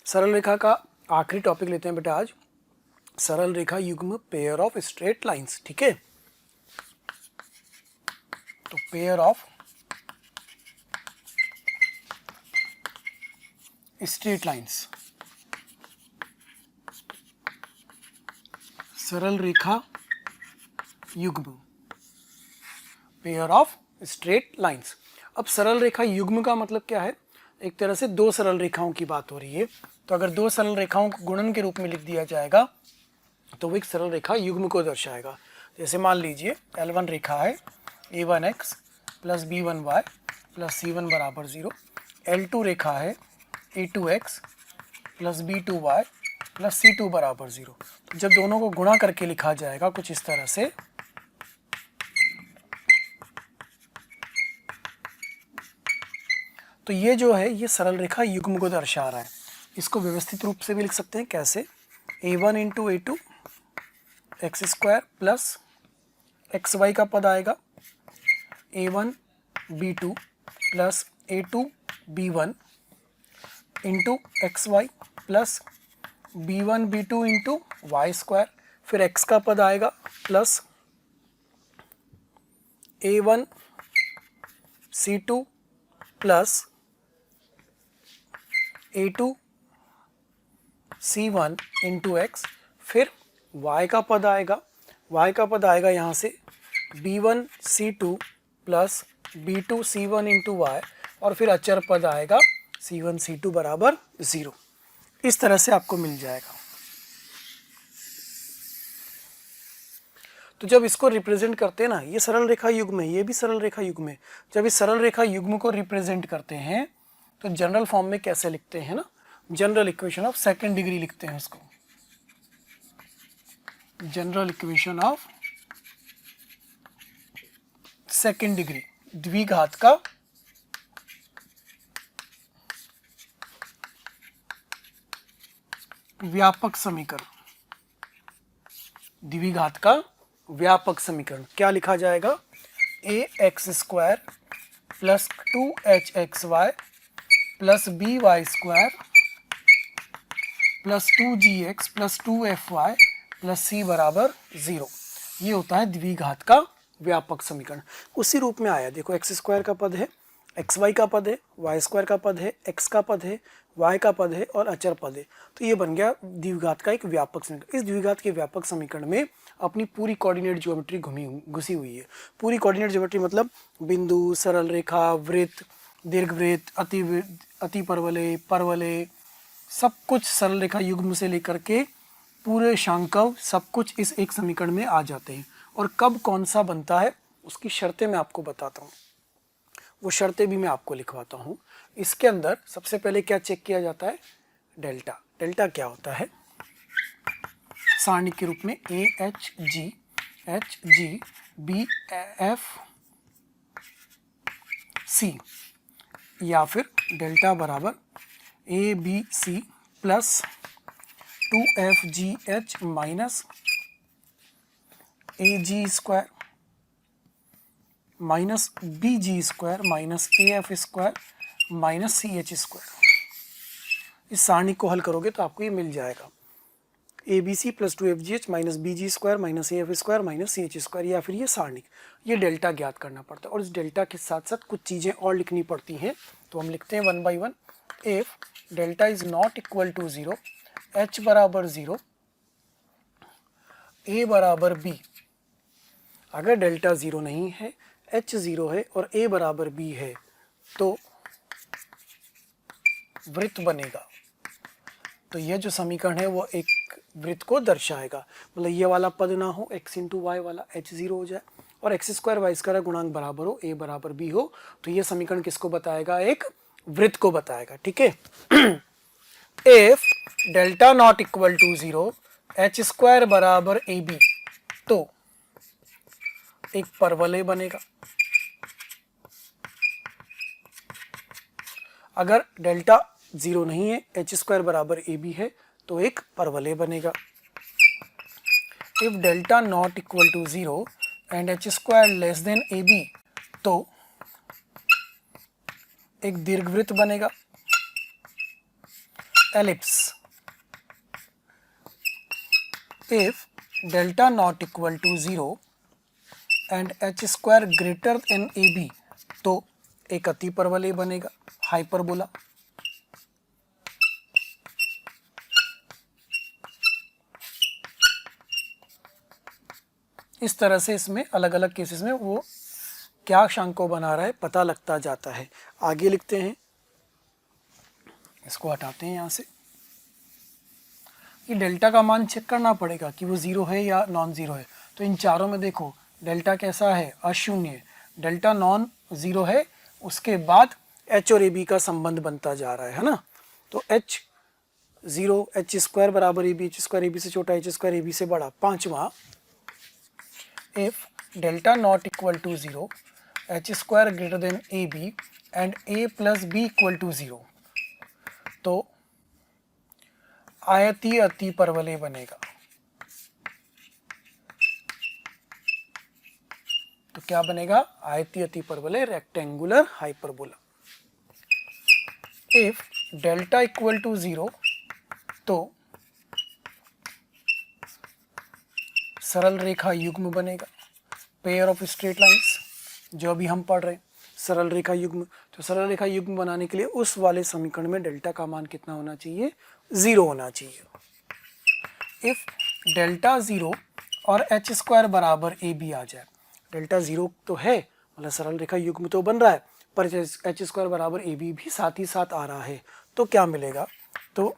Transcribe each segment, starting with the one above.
सरल रेखा का आखिरी टॉपिक लेते हैं बेटा आज, सरल रेखा युग्म पेयर ऑफ स्ट्रेट लाइंस। ठीक है, तो पेयर ऑफ स्ट्रेट लाइंस, सरल रेखा युग्म पेयर ऑफ स्ट्रेट लाइंस। अब सरल रेखा युग्म का मतलब क्या है? एक तरह से दो सरल रेखाओं की बात हो रही है। तो अगर दो सरल रेखाओं को गुणन के रूप में लिख दिया जाएगा तो वो एक सरल रेखा युग्म को दर्शाएगा। जैसे मान लीजिए L1 रेखा है a1x plus b1y plus c1 बराबर 0। L2 रेखा है a2x plus b2y plus c2 बराबर 0। तो जब दोनों को गुणा करके लिखा जाएगा कुछ इस तरह से, तो ये जो है ये सरल रेखा युग्म को दर्शा रहा है। इसको व्यवस्थित रूप से भी लिख सकते हैं। कैसे? a1 into a2 x square plus x y का पद आएगा a1 b2 plus a2 b1 into x Y plus b1 b2 into y square, फिर x का पद आएगा plus a1 c2 plus a2 c1 into x, फिर y का पद आएगा यहाँ से b1 c2 plus b2 c1 into Y, और फिर अचर पद आएगा c1 c2 बराबर 0। इस तरह से आपको मिल जाएगा। तो जब इसको रिप्रेजेंट करते हैं ना, ये सरल रेखा युग्म है, ये भी सरल रेखा युग्म है। जब इस सरल रेखा युग्म को रिप्रेजेंट करते हैं तो जनरल फॉर्म में कैसे लिखते हैं ना, general equation of second degree लिखते हैं उसको। General equation of second degree, द्विघात का व्यापक समीकरण, द्विघात का व्यापक समीकरण क्या लिखा जाएगा? ax square plus 2hxy plus by square plus 2gx plus 2fy plus c बराबर 0। ये होता है द्विघात का व्यापक समीकरण। उसी रूप में आया, देखो x स्क्वायर का पद है, xy का पद है, y स्क्वायर का पद है, x का पद है, y का पद है और अचर पद है। तो ये बन गया द्विघात का एक व्यापक समीकरण। इस द्विघात के व्यापक समीकरण में अपनी पूरी कोऑर्डिनेट ज्योमेट्री घुसी हुई है। पूरी कोऑर्डिनेट ज्योमेट्री मतलब बिंदु, सरल रेखा, वृत्त, दीर्घवृत्त, अति परवलय, परवलय, सब कुछ सरल रेखा युग्म से लेकर के पूरे शांकव सब कुछ इस एक समीकरण में आ जाते हैं। और कब कौन सा बनता है उसकी शर्तें मैं आपको बताता हूँ, वो शर्तें भी मैं आपको लिखवाता हूँ। इसके अंदर सबसे पहले क्या चेक किया जाता है? डेल्टा। डेल्टा क्या होता है? सारणी के रूप में h g b f c, या फिर डेल्टा बराबर ए b c plus 2FGH minus AG square minus BG square minus AF square minus CH square. इस सारणी को हल करोगे तो आपको ये मिल जाएगा ABC plus 2FGH minus BG square minus AF square minus CH square, या फिर ये सारणी। ये डेल्टा ज्ञात करना पड़ता है और इस डेल्टा के साथ साथ कुछ चीज़ें और लिखनी पड़ती हैं। तो हम लिखते हैं 1 by 1। If delta is not equal to 0, H बराबर 0, A बराबर B। अगर डेल्टा 0 नहीं है, H 0 है और A बराबर B है तो वृत्त बनेगा। तो यह जो समीकरण है वो एक वृत्त को दर्शाएगा। मतलब ये वाला पद ना हो, x इंटू वाई वाला, H 0 हो जाए और x स्क्वायर वाई स्क्वायर गुणांक बराबर हो, A बराबर B हो, तो ये समीकरण किसको बताएगा? एक वृत्त को बताएगा। ठीक है। If delta not equal to 0, H square बराबर AB, तो एक परवलय बनेगा। अगर डेल्टा 0 नहीं है, H स्क्वायर बराबर AB है, तो एक परवलय बनेगा। If delta not equal to 0 and H square less than AB, तो एक दीर्घवृत्त बनेगा, ellipse. If delta not equal to 0 and h square greater than A b, तो एक अतिपरवलय बनेगा, हाइपरबोला। इस तरह से इसमें अलग अलग केसेस में वो क्या अंक को बना रहा है पता लगता जाता है। आगे लिखते हैं, इसको हटाते हैं यहाँ से। ये डेल्टा का मान चेक करना पड़ेगा कि वो 0 है या नॉन ज़ीरो है। तो इन चारों में देखो डेल्टा कैसा है, अशून्य। डेल्टा नॉन ज़ीरो है, उसके बाद एच और ए बी का संबंध बनता जा रहा है ना। तो एच 0, एच स्क्वायर बराबर ए बी, एच स्क्वायर ए बी से छोटा, एच स्क्वायर ए बी से बड़ा। पांचवा, if delta not equal to 0, H square greater than A B and A plus B equal to 0, तो आयतीय अतिपरवलय बनेगा। तो क्या बनेगा, आयतीय अतिपरवलय, rectangular hyperbola. If delta equal to 0, तो सरल रेखा युग्म बनेगा, पेयर ऑफ स्ट्रेट लाइंस, जो अभी हम पढ़ रहे हैं, सरल रेखा युग्म। तो सरल रेखा युग्म बनाने के लिए उस वाले समीकरण में डेल्टा का मान कितना होना चाहिए, 0 होना चाहिए। इफ डेल्टा 0 और एच स्क्वायर बराबर ए बी आ जाए, डेल्टा 0 तो है, मतलब सरल रेखा युग्म तो बन रहा है, पर एच स्क्वायर बराबर ए बी भी साथ ही साथ आ रहा है, तो क्या मिलेगा, तो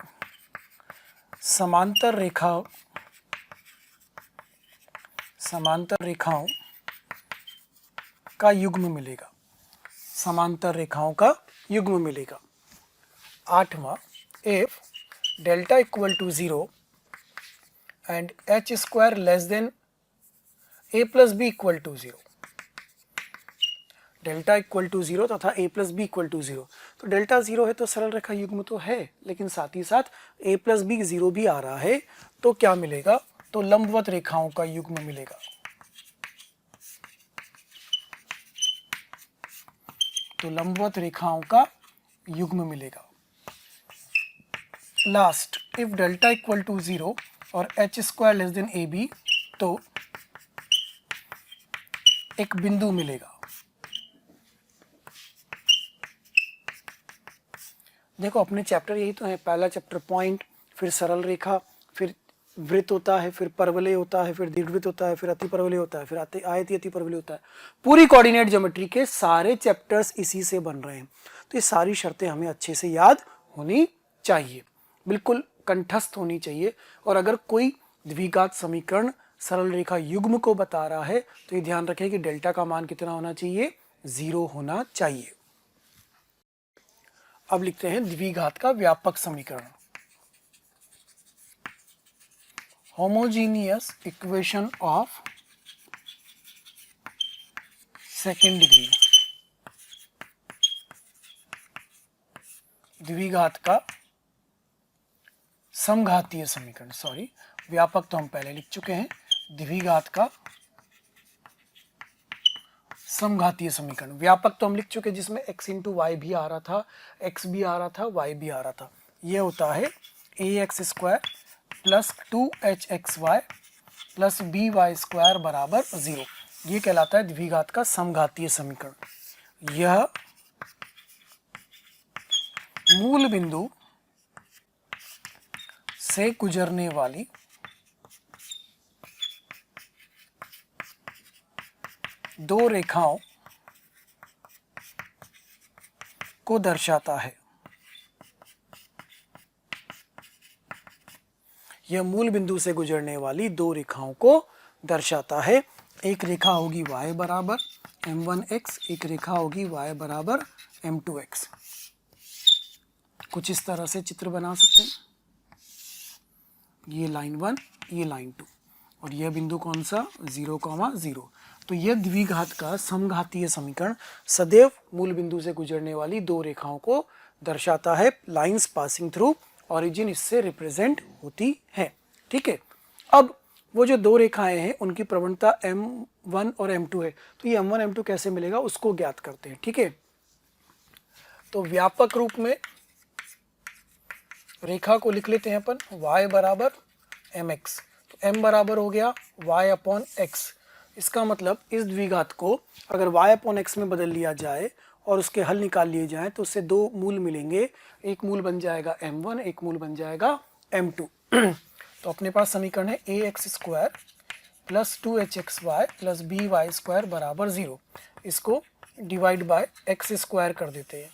समांतर रेखाओं का युग्म मिलेगा, समांतर रेखाओं का युग्म मिलेगा। आठवां, if delta equal to 0 and h square less than a plus B equal to 0, delta equal to 0 तथा a plus B equal to 0। तो डेल्टा 0 है तो सरल रेखा युग्म तो है, लेकिन साथ ही साथ ए प्लस बी 0 भी आ रहा है, तो क्या मिलेगा, तो लंबवत रेखाओं का युग्म मिलेगा। तो लंबवत रेखाओं का युग्म मिलेगा। Last, if delta equal to 0 और एच स्क्वायर लेस देन ए बी, तो एक बिंदु मिलेगा। देखो अपने चैप्टर यही तो है, पहला चैप्टर पॉइंट, फिर सरल रेखा, फिर वृत्त होता है, फिर परवलय होता है, फिर दीर्घवृत्त होता है, फिर अतिपरवलय होता है, फिर आयतीय अतिपरवलय होता है। पूरी कोऑर्डिनेट ज्योमेट्री के सारे चैप्टर्स इसी से बन रहे हैं। तो ये सारी शर्तें हमें अच्छे से याद होनी चाहिए, बिल्कुल कंठस्थ होनी चाहिए। और अगर कोई द्विघात समीकरण सरल रेखा युग्म को बता रहा है, तो ये ध्यान रखें कि डेल्टा का मान कितना होना चाहिए, 0 होना चाहिए। अब लिखते हैं द्विघात का व्यापक समीकरण। Homogeneous equation of second degree, द्विघात का समघातीय समीकरण, सॉरी व्यापक तो हम पहले लिख चुके हैं, द्विघात का समघातीय समीकरण। व्यापक तो हम लिख चुके हैं, जिसमें x इंटू वाई भी आ रहा था, x भी आ रहा था, y भी आ रहा था। यह होता है ax square plus 2hxy plus by square बराबर 0। ये कहलाता है द्विघात का समघातीय समीकरण। यह मूल बिंदु से गुजरने वाली दो रेखाओं को दर्शाता है। यह मूल बिंदु से गुजरने वाली दो रेखाओं को दर्शाता है। एक रेखा होगी y बराबर m1x, एक रेखा होगी y बराबर m2x। कुछ इस तरह से चित्र बना सकते हैं, ये लाइन 1, ये लाइन 2, और यह बिंदु कौन सा, 0,0। तो यह द्विघात का समघातीय समीकरण सदैव मूल बिंदु से गुजरने वाली दो रेखाओं को दर्शाता है। लाइंस पासिंग थ्रू ओरिजिन इससे रिप्रेजेंट होती है। ठीक है, अब वो जो दो रेखाएं हैं उनकी प्रवणता M1 और M2 है, तो ये M1 M2 कैसे मिलेगा उसको ज्ञात करते हैं। ठीक है, तो व्यापक रूप में रेखा को लिख लेते हैं अपन y बराबर mx, तो m बराबर हो गया y अपॉन x। इसका मतलब इस द्विघात को अगर y अपॉन x में बदल लिया जाए और उसके हल निकाल लिए जाएं तो उससे दो मूल मिलेंगे, एक मूल बन जाएगा m1, एक मूल बन जाएगा m2। तो अपने पास समीकरण है ax square plus 2hxy plus by square बराबर 0। इसको डिवाइड बाय x स्क्वायर कर देते हैं,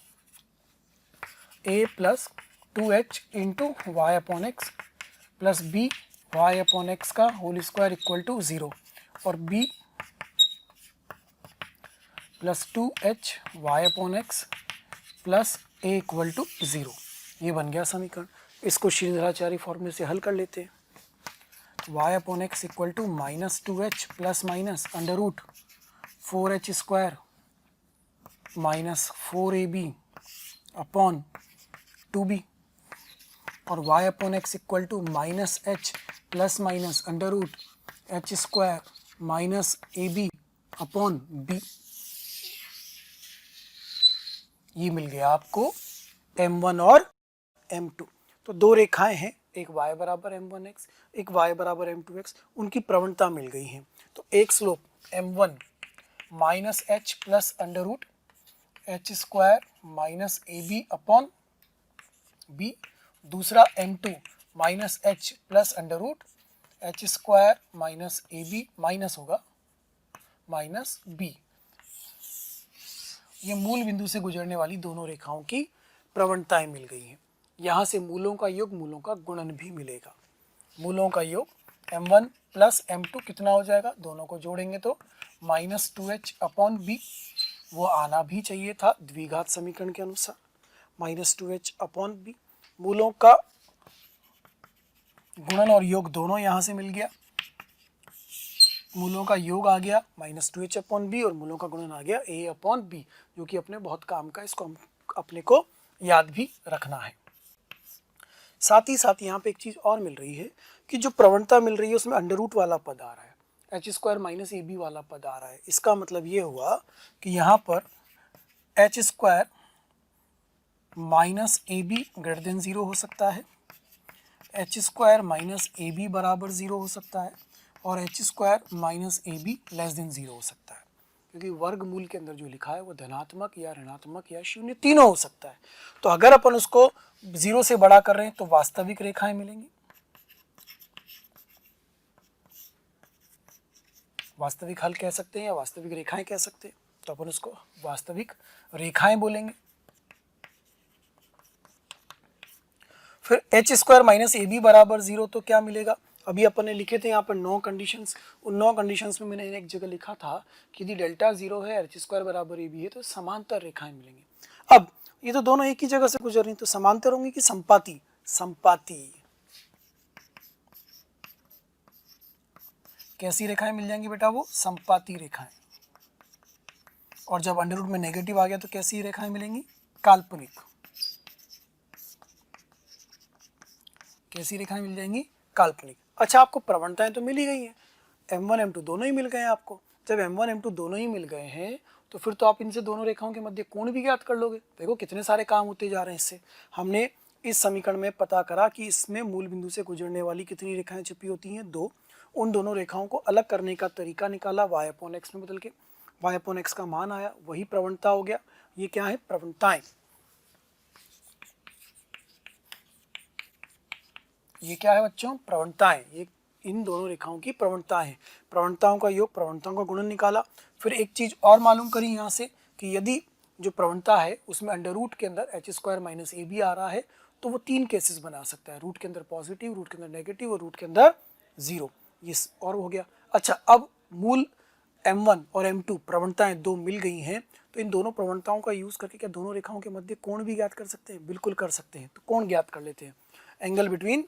a plus 2h into y upon x plus B y upon x का होल स्क्वायर इक्वल टू 0 और b plus 2h y upon x plus a equal to 0। ये बन गया समीकरण। इसको श्रीधराचार्य फॉर्मूले से हल कर लेते हैं। Y upon x equal to minus 2h plus minus under root 4h square minus 4ab upon 2b और y upon x equal to minus h plus minus under root H square minus A B upon b. ये मिल गया आपको m1 और m2। तो दो रेखाएं हैं, एक y बराबर m1x, एक y बराबर m2x, उनकी प्रवणता मिल गई है। तो एक slope m1 minus h plus under root H square minus A B upon b, दूसरा m2 minus h plus under root H square minus ए बी माइनस होगा माइनस बी। ये मूल बिंदु से गुजरने वाली दोनों रेखाओं की प्रवणताएं मिल गई हैं। यहाँ से मूलों का योग, मूलों का गुणन भी मिलेगा। मूलों का योग m1 प्लस m2 कितना हो जाएगा, दोनों को जोड़ेंगे तो माइनस 2h अपॉन बी, वो आना भी चाहिए था द्विघात समीकरण के अनुसार, माइनस 2h अपॉन बी। मूलों का गुणन और योग दोनों यहाँ से मिल गया, मूलों का योग आ गया माइनस 2h अपॉन बी और मूलों का गुणन आ गया a अपॉन बी, जो कि अपने बहुत काम का, इसको अपने को याद भी रखना है। साथ ही साथ यहाँ पे एक चीज़ और मिल रही है कि जो प्रवणता मिल रही है उसमें अंडर रूट वाला पद आ रहा है, एच स्क्वायर माइनस ए बी वाला पद आ रहा है। इसका मतलब ये हुआ कि यहाँ पर एच स्क्वायर माइनस ए बी ग्रेटर देन 0 हो सकता है, एच स्क्वायर माइनस ए बी बराबर 0 हो सकता है और एच स्क्वायर माइनस ए बी लेस देन 0 हो सकता है, क्योंकि वर्गमूल के अंदर जो लिखा है वो धनात्मक या ऋणात्मक या शून्य तीनों हो सकता है। तो अगर अपन उसको 0 से बड़ा कर रहे हैं तो वास्तविक रेखाएं मिलेंगी, वास्तविक हल कह सकते हैं या वास्तविक रेखाएं कह सकते हैं, तो अपन उसको वास्तविक रेखाएं बोलेंगे। फिर एच स्क्वायर माइनस ए बी बराबर 0 तो क्या मिलेगा, अभी अपन ने लिखे थे यहाँ पर 9 कंडीशंस। उन 9 कंडीशंस में मैंने एक जगह लिखा था कि यदि डेल्टा 0 है, एच स्क्वायर बराबर ए बी है तो समांतर रेखाएं मिलेंगी। अब ये तो दोनों एक ही जगह से गुजर रही, तो समांतर होंगी कि संपाती, संपाती। कैसी रेखाएं मिल जाएंगी बेटा, वो संपाती रेखाएं। और जब अंडर रूट में नेगेटिव आ गया तो कैसी रेखाएं मिलेंगी, काल्पनिक। कैसी रेखाएं मिल जाएंगी, काल्पनिक। अच्छा, आपको प्रवणताएं तो मिल ही गई हैं, m1 m2 दोनों ही मिल गए हैं आपको। जब m1 m2 दोनों ही मिल गए हैं तो फिर तो आप इनसे दोनों रेखाओं के मध्य कोण भी ज्ञात कर लोगे। देखो कितने सारे काम होते जा रहे हैं इससे। हमने इस समीकरण में पता करा कि इसमें मूल बिंदु से गुजरने वाली कितनी रेखाएं छिपी होती हैं, 2। उन दोनों रेखाओं को अलग करने का तरीका निकाला, y अपॉन एक्स में बदल के, y अपॉन एक्स का मान आया, वही प्रवणता हो गया। ये क्या है, प्रवणताएं। ये क्या है बच्चों, प्रवणताएं। ये इन दोनों रेखाओं की प्रवणता है, प्रवणताओं का योग, प्रवणताओं का गुणन निकाला। फिर एक चीज और मालूम करी यहाँ से कि यदि जो प्रवणता है उसमें अंडर रूट के अंदर एच स्क्वायर माइनस ए बी आ रहा है तो वो 3 केसेस बना सकता है, रूट के अंदर पॉजिटिव, रूट के अंदर नेगेटिव और रूट के अंदर 0। ये और हो गया। अच्छा, अब मूल m1 और m2 प्रवणताएं 2 मिल गई हैं, तो इन दोनों प्रवणताओं का यूज करके क्या दोनों रेखाओं के मध्य कोण भी ज्ञात कर सकते हैं, बिल्कुल कर सकते हैं। तो कोण ज्ञात कर लेते हैं, एंगल बिटवीन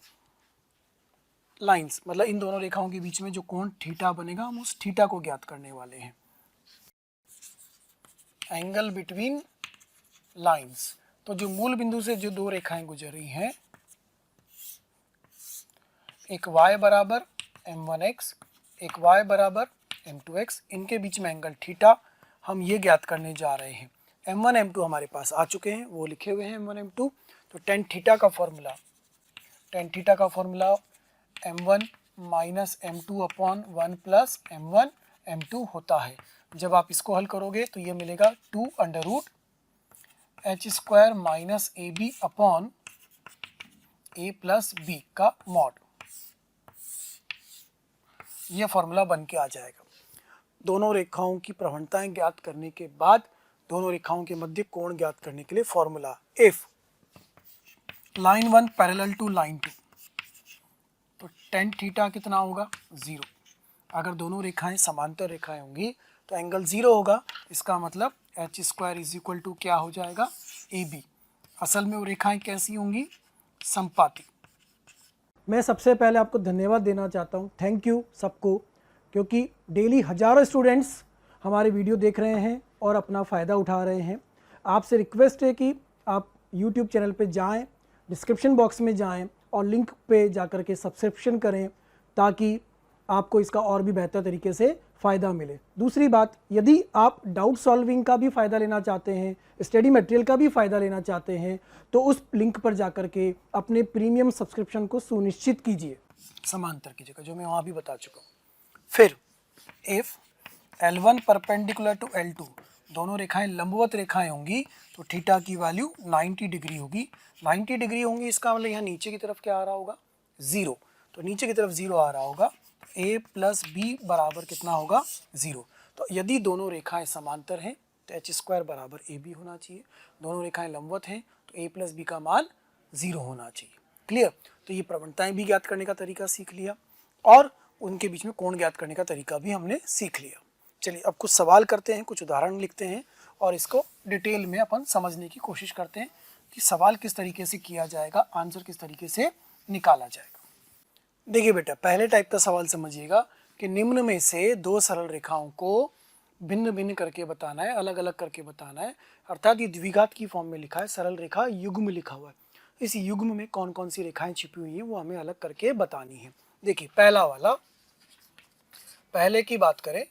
लाइंस, मतलब इन दोनों रेखाओं के बीच में जो कोण थीटा बनेगा हम उस थीटा को ज्ञात करने वाले हैं। एंगल बिटवीन लाइंस, तो जो मूल बिंदु से जो दो रेखाएं गुजर रही हैं, एक y बराबर m1x, एक y बराबर m2x, इनके बीच में एंगल थीटा हम ये ज्ञात करने जा रहे हैं। m1 m2 हमारे पास आ चुके हैं, वो लिखे हुए हैं m1 m2। तो tan थीटा का formula m1 minus m2 upon 1 plus m1 m2 होता है। जब आप इसको हल करोगे तो ये मिलेगा 2 under root h square minus A B upon a plus B का मॉड, ये फॉर्मूला बन के आ जाएगा। दोनों रेखाओं की प्रवणताएं ज्ञात करने के बाद दोनों रेखाओं के मध्य कोण ज्ञात करने के लिए formula, if line 1 parallel to line 2 तो tan थीटा कितना होगा 0। अगर दोनों रेखाएं समांतर रेखाएं होंगी तो एंगल 0 होगा, इसका मतलब h square is equal to क्या हो जाएगा AB। असल में वो रेखाएं कैसी होंगी, समपाती। मैं सबसे पहले आपको धन्यवाद देना चाहता हूँ, थैंक यू सबको, क्योंकि डेली हजारों स्टूडेंट्स हमारे वीडियो देख रहे हैं और अपना फ़ायदा उठा रहे हैं। आपसे रिक्वेस्ट है कि आप YouTube चैनल पे जाएं, डिस्क्रिप्शन बॉक्स में जाएं और लिंक पे जाकर के सब्सक्रिप्शन करें ताकि आपको इसका और भी बेहतर तरीके से फ़ायदा मिले। दूसरी बात, यदि आप डाउट सॉल्विंग का भी फ़ायदा लेना चाहते हैं, स्टडी मटेरियल का भी फ़ायदा लेना चाहते हैं, तो उस लिंक पर जाकर के अपने प्रीमियम सब्सक्रिप्शन को सुनिश्चित कीजिए, समांतर की जगह, जो मैं वहाँ भी बता चुका हूँ। फिर if L1 perpendicular to L2, दोनों रेखाएं लंबवत रेखाएं होंगी तो थीटा की वैल्यू 90 डिग्री होगी। 90 डिग्री होंगी, इसका मतलब यहाँ नीचे की तरफ क्या आ रहा होगा 0, तो नीचे की तरफ 0 आ रहा होगा, a प्लस बी बराबर कितना होगा 0। तो यदि दोनों रेखाएं समांतर हैं तो h स्क्वायर बराबर ए बी होना चाहिए, दोनों रेखाएं लंबवत हैं तो a प्लस बी का मान 0 होना चाहिए। क्लियर। तो ये प्रवणताएं भी ज्ञात करने का तरीका सीख लिया और उनके बीच में कोण ज्ञात करने का तरीका भी हमने सीख लिया। चलिए अब कुछ सवाल करते हैं, कुछ उदाहरण लिखते हैं और इसको डिटेल में अपन समझने की कोशिश करते हैं कि सवाल किस तरीके से किया जाएगा, आंसर किस तरीके से निकाला जाएगा। देखिए बेटा, पहले टाइप का सवाल समझिएगा कि निम्न में से दो सरल रेखाओं को भिन्न भिन्न करके बताना है, अलग अलग करके बताना है, अर्थात ये द्विघात की फॉर्म में लिखा है, सरल रेखा युग्म लिखा हुआ है। इस युग्म में कौन कौन सी रेखाएं छिपी हुई हैं वो हमें अलग करके बतानी है। देखिए पहला वाला, पहले की बात करें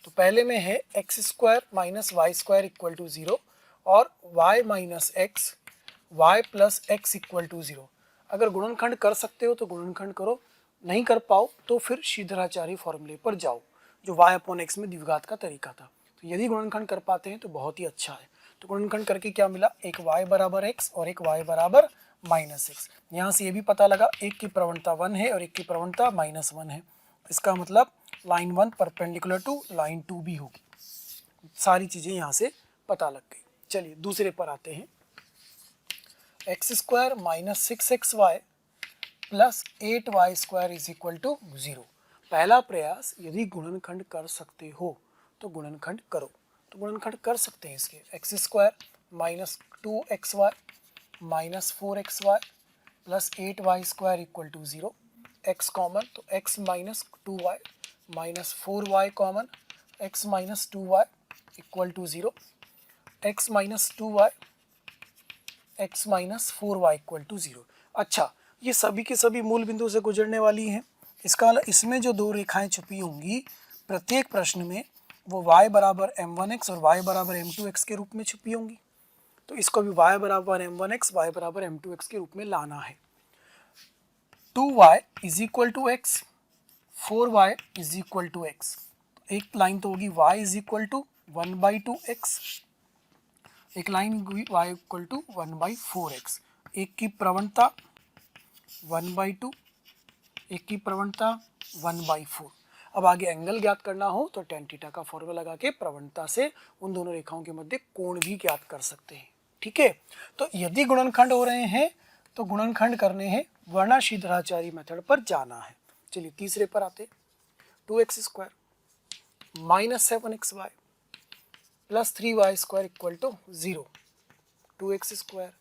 तो पहले में है x square minus Y square equal to 0 और y minus x Y plus x equal to 0। अगर गुणनखंड कर सकते हो तो गुणनखंड करो, नहीं कर पाओ तो फिर शीघ्राचार्य फॉर्मूले पर जाओ जो y अपॉन एक्स में द्विघात का तरीका था। तो यदि गुणनखंड कर पाते हैं तो बहुत ही अच्छा है। तो गुणनखंड करके क्या मिला, एक y बराबर x और एक y बराबर माइनस एक्स। यहाँ से ये भी पता लगा एक की प्रवणता 1 है और एक की प्रवणता -1 है, इसका मतलब लाइन 1 परपेंडिकुलर टू लाइन 2 भी होगी। सारी चीज़ें यहाँ से पता लग गई। चलिए दूसरे पर आते हैं। X square minus 6xy plus 8y square is equal to 0। पहला प्रयास, यदि गुणनखंड कर सकते हो तो गुणनखंड करो। तो गुणनखंड कर सकते हैं इसके, x square minus 2xy minus 4xy plus 8y square equal to 0। x common तो x minus 2y minus 4y common, x minus 2y equal to 0। x minus 2y x minus 4y equal to 0। अच्छा, ये सभी के सभी मूल बिंदु से गुजरने वाली हैं। इसका इसमें जो दो रेखाएं छुपी होंगी प्रत्येक प्रश्न में वो y बराबर m1x और y बराबर m2x के रूप में छुपी होंगी। तो इसको भी y बराबर m1x y बराबर m2x के रूप में लाना है। 2y is equal to x, 4y is equal to x. एक लाइन तो होगी y is equal to 1/2x, एक लाइन होगी y इक्वल टू 1/4x। एक की प्रवणता 1/2, एक की प्रवणता 1/4। अब आगे एंगल ज्ञात करना हो तो tan थीटा का फॉर्मूला लगा के प्रवणता से उन दोनों रेखाओं के मध्य कोण भी ज्ञात कर सकते हैं। ठीक है, तो यदि गुणनखंड हो रहे हैं तो गुणनखंड करने हैं वरना शीघ्राचार्य मेथड पर जाना है। चलिए तीसरे पर आते, 2x square minus 7xy plus 3y square equal to 0। 2x square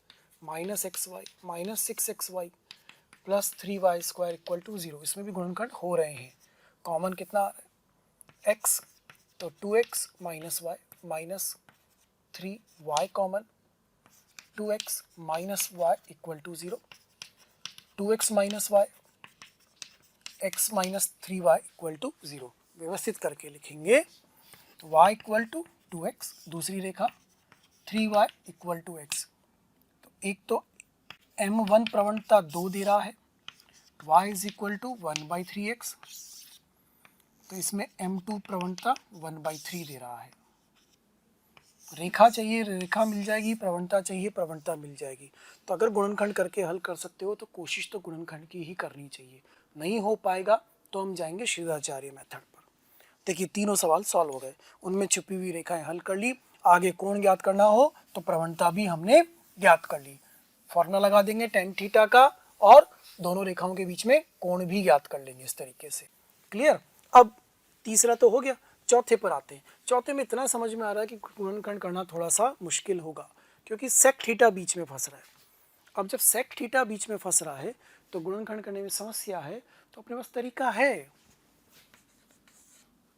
minus xy minus 6xy plus 3y square equal to 0। इसमें भी गुणनखंड हो रहे हैं। कॉमन कितना आ रहा है, x तो 2x minus y minus 3y common, 2x minus y equal to 0। 2x minus y x minus 3y equal to 0। व्यवस्थित करके लिखेंगे तो y इक्वल टू 2x, दूसरी रेखा 3y इक्वल टू x। तो एक तो m1 प्रवणता 2 दे रहा है, y is equal to 1/3x, तो इसमें m2 प्रवणता 1/3 दे रहा है। रेखा चाहिए रेखा मिल जाएगी, प्रवणता चाहिए प्रवणता मिल जाएगी। तो अगर गुणनखंड करके हल कर सकते हो तो कोशिश तो गुणनखंड की ही करनी चाहिए। नहीं हो पाएगा तो हम जाएंगे श्रीधराचार्य मेथड पर। देखिए तीनों सवाल सॉल्व हो गए, उनमें छुपी हुई रेखाएं हल कर ली। आगे कोण ज्ञात करना हो तो प्रवणता भी हमने ज्ञात कर ली। फॉर्मूला लगा देंगे tan थीटा का और दोनों रेखाओं के बीच में कोण भी ज्ञात कर लेंगे इस तरीके से। क्लियर। अब तीसरा तो हो गया, चौथे पर आते हैं। चौथे में इतना समझ में आ रहा है कि गुणनखंड करना थोड़ा सा मुश्किल होगा क्योंकि सेक थीटा बीच में फंस रहा है। अब जब सेक थीटा बीच में फंस रहा है तो गुणनखंड करने में समस्या है, तो अपने पास तरीका है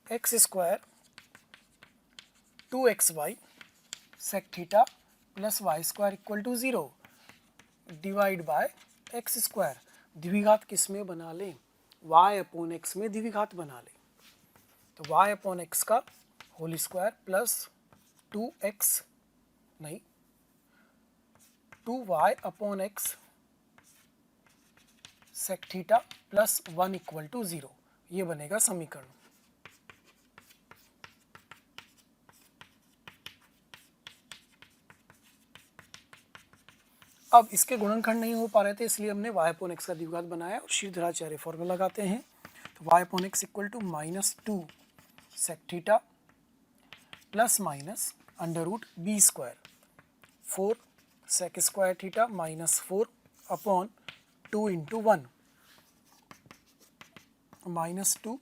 x square 2xy sec theta plus Y square equal to 0 divide by x square. द्विघात किस में बना लें, y अपॉन एक्स में द्विघात बना लें। तो y अपॉन एक्स का whole square plus 2y upon x sec theta plus 1 equal to 0, ये बनेगा समीकरण। अब इसके गुणनखंड नहीं हो पा रहे थे इसलिए हमने y अपॉन एक्स का द्विघात बनाया और श्रीधराचार्य फॉर्मूला लगाते हैं। तो y upon x equal to -2 sec theta plus minus under root b square 4 sec square theta -4 upon 2 into 1 -2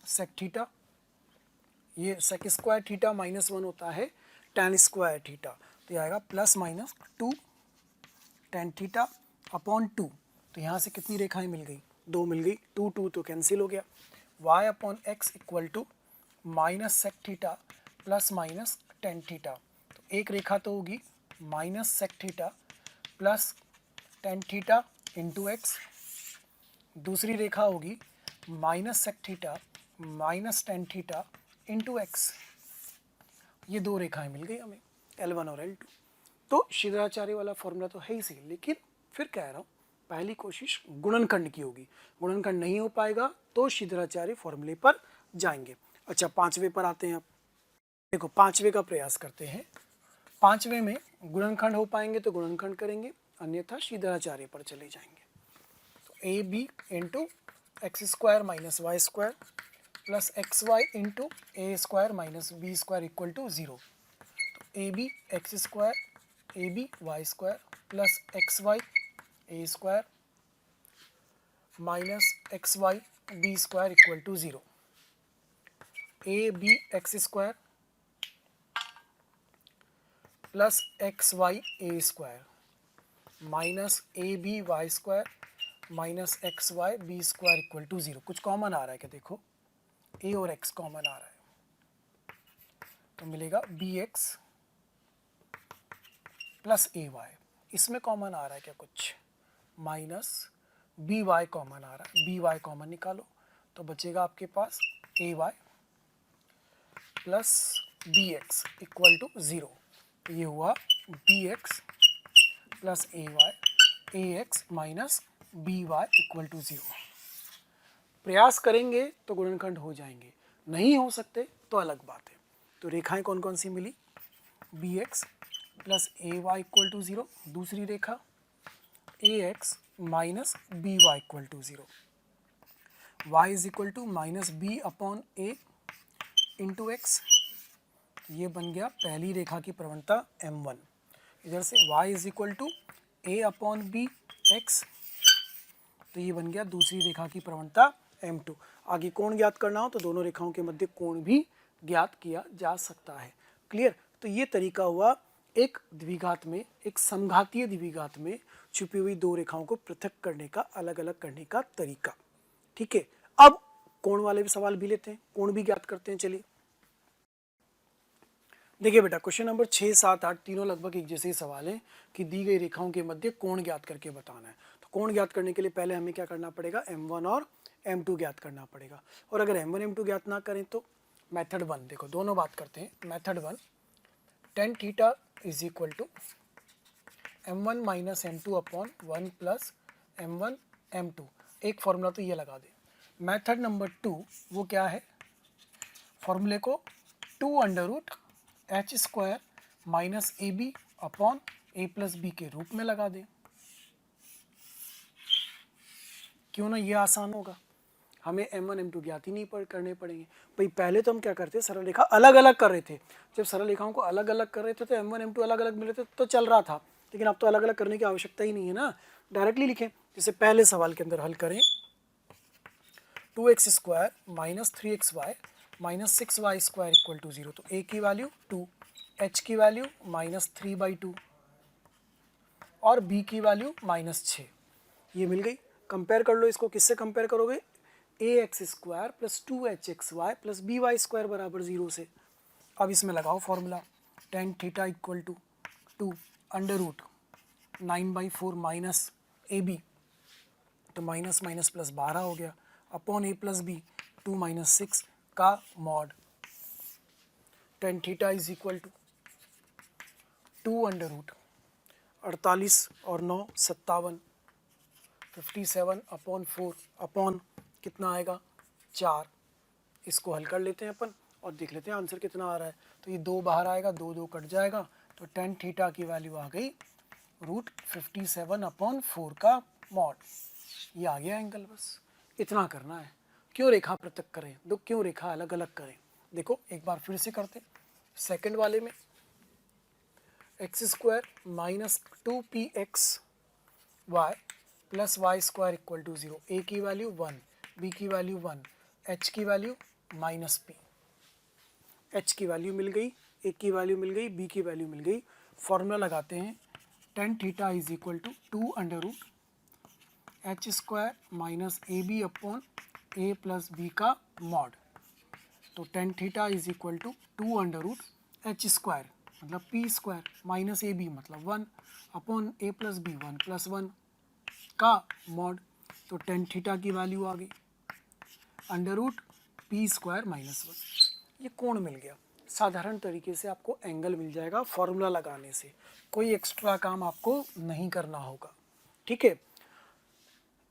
sec theta, ये सेक स्क्वायर थीटा -1 होता है tan स्क्वायर थीटा, तो ये आएगा plus minus 2 tan theta upon 2। तो यहाँ से कितनी रेखाएं मिल गई, 2 मिल गई, 2 2 तो कैंसिल हो गया। y upon x equal to minus sec theta plus minus tan theta, तो एक रेखा तो होगी minus sec theta plus tan theta into x, दूसरी रेखा होगी minus sec theta minus tan theta into x. ये दो रेखाएं मिल गई हमें L1 और L2। तो श्रीधराचार्य वाला फॉर्मूला तो है ही सही, लेकिन फिर कह रहा हूँ पहली कोशिश गुणनखंड की होगी। गुणनखंड नहीं हो पाएगा तो श्रीधराचार्य फॉर्मूले पर जाएंगे। अच्छा पांचवे पर आते हैं। अब देखो पांचवे का प्रयास करते हैं। पांचवे में गुणनखंड हो पाएंगे तो गुणनखंड करेंगे, अन्यथा श्रीधराचार्य पर चले जाएंगे। तो a b into x square minus Y square plus x y into a square minus b square equal to 0। तो a b x square A b Y square plus x y a square minus x y b square equal to 0। A b x square plus x y a square minus A b Y square minus x y b square equal to 0। कुछ common आ रहा है क्या, देखो ए और x common आ रहा है तो मिलेगा B X plus A Y. इसमें कॉमन आ रहा है क्या कुछ, माइनस बी वाई कॉमन आ रहा है, बी वाई कॉमन निकालो तो बचेगा आपके पास A Y plus B X equal to 0। ये हुआ B X plus A X minus B Y equal to 0। प्रयास करेंगे तो गुणनखंड हो जाएंगे, नहीं हो सकते तो अलग बात है। तो रेखाएं कौन कौन सी मिली, B X plus A Y equal to 0, दूसरी रेखा A X minus B Y equal to 0, Y is equal to minus B upon A into x. ये बन गया पहली रेखा की प्रवणता m1। इधर से y is equal to a upon b x, तो ये बन गया दूसरी रेखा की प्रवणता m2। आगे कोण ज्ञात करना हो तो दोनों रेखाओं के मध्य कोण भी ज्ञात किया जा सकता है। क्लियर। तो ये तरीका हुआ एक द्विघात में, एक समघातीय द्विघात में छुपी हुई दो रेखाओं को पृथक करने का, अलग अलग करने का तरीका। ठीक है, अब कोण वाले भी सवाल भी लेते हैं, कोण भी ज्ञात करते हैं। चलिए देखिए बेटा, क्वेश्चन नंबर 6, 7, 8 तीनों लगभग एक जैसे ही सवाल है कि दी गई रेखाओं के मध्य कोण ज्ञात करके बताना है। तो कोण ज्ञात करने के लिए पहले हमें क्या करना पड़ेगा, m1 और m2 ज्ञात करना पड़ेगा। और अगर m1 m2 ज्ञात ना करें तो मेथड 1, देखो दोनों बात करते हैं। Method 1 tan theta is equal to m1 minus m2 upon 1 plus m1 m2। एक फॉर्मूला तो ये लगा दे। मेथड नंबर 2 वो क्या है, फॉर्मूले को 2 under root H square minus A B upon A plus b के रूप में लगा दें। क्यों ना, ये आसान होगा, हमें m1 m2 ज्ञात ही नहीं करने पड़ेंगे। भाई पहले तो हम क्या करते, सरल रेखा अलग अलग कर रहे थे। जब सरल रेखाओं को अलग अलग कर रहे थे तो m1 m2 अलग अलग मिल रहे थे तो चल रहा था, लेकिन अब तो अलग अलग करने की आवश्यकता ही नहीं है ना, डायरेक्टली लिखें। जैसे पहले सवाल के अंदर हल करें, 2x square minus 3xy minus 6y square equal to 0, तो a की वैल्यू 2, h की वैल्यू माइनस 3/2 और b की वैल्यू माइनस 6, ये मिल गई। कंपेयर कर लो इसको, किससे कंपेयर करोगे, ax square plus 2hxy plus by square बराबर 0 से। अब इसमें लगाओ formula, tan theta equal to 2 under root 9/4 minus A b, तो माइनस माइनस प्लस 12 हो गया, अपॉन ए प्लस बी 2 माइनस 6 का mod. tan theta is equal to 2 under root 48 और 9 57, 57 अपॉन 4 अपॉन कितना आएगा 4। इसको हल कर लेते हैं अपन और देख लेते हैं आंसर कितना आ रहा है। तो ये 2 बाहर आएगा, 2 2 कट जाएगा, तो tan थीटा की वैल्यू आ गई रूट 57 अपॉन 4 का मॉड। ये आ गया एंगल, बस इतना करना है। क्यों रेखा पृथक करें, क्यों रेखा अलग अलग करें। देखो एक बार फिर से करते, सेकंड वाले में x square minus 2px y plus Y square equal to 0, a की वैल्यू 1, बी की वैल्यू 1, एच की वैल्यू माइनस पी। एच की वैल्यू मिल गई, ए की वैल्यू मिल गई, बी की वैल्यू मिल गई। फॉर्मूला लगाते हैं, tan theta is equal to 2 under root H square minus A B upon A plus B का मॉड। तो tan theta is equal to 2 under root H square मतलब पी स्क्वायर माइनस ए B मतलब 1 upon ए plus B 1 plus 1 का mod. तो tan theta की value आ गई under root P square minus 1। ये कोण मिल गया। साधारण तरीके से आपको एंगल मिल जाएगा फॉर्मूला लगाने से, कोई एक्स्ट्रा काम आपको नहीं करना होगा, ठीक है।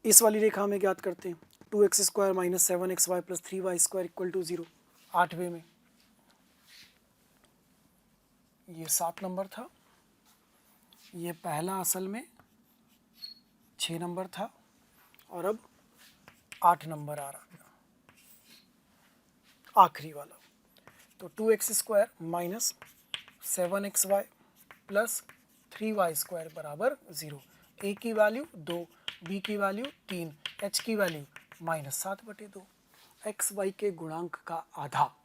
इस वाली रेखा में ज्ञात करते हैं, 2x square minus 7xy plus 3y square equal to 0, 8वें में ये 7 नंबर था, ये पहला असल में 6 नंबर था और अब 8 नंबर आ रहा है आखिरी वाला। तो 2x square minus 7xy plus 3y square बराबर 0, a की वैल्यू 2, b की वैल्यू 3, h की वैल्यू माइनस 7/2। एक्स वाई के गुणांक का आधा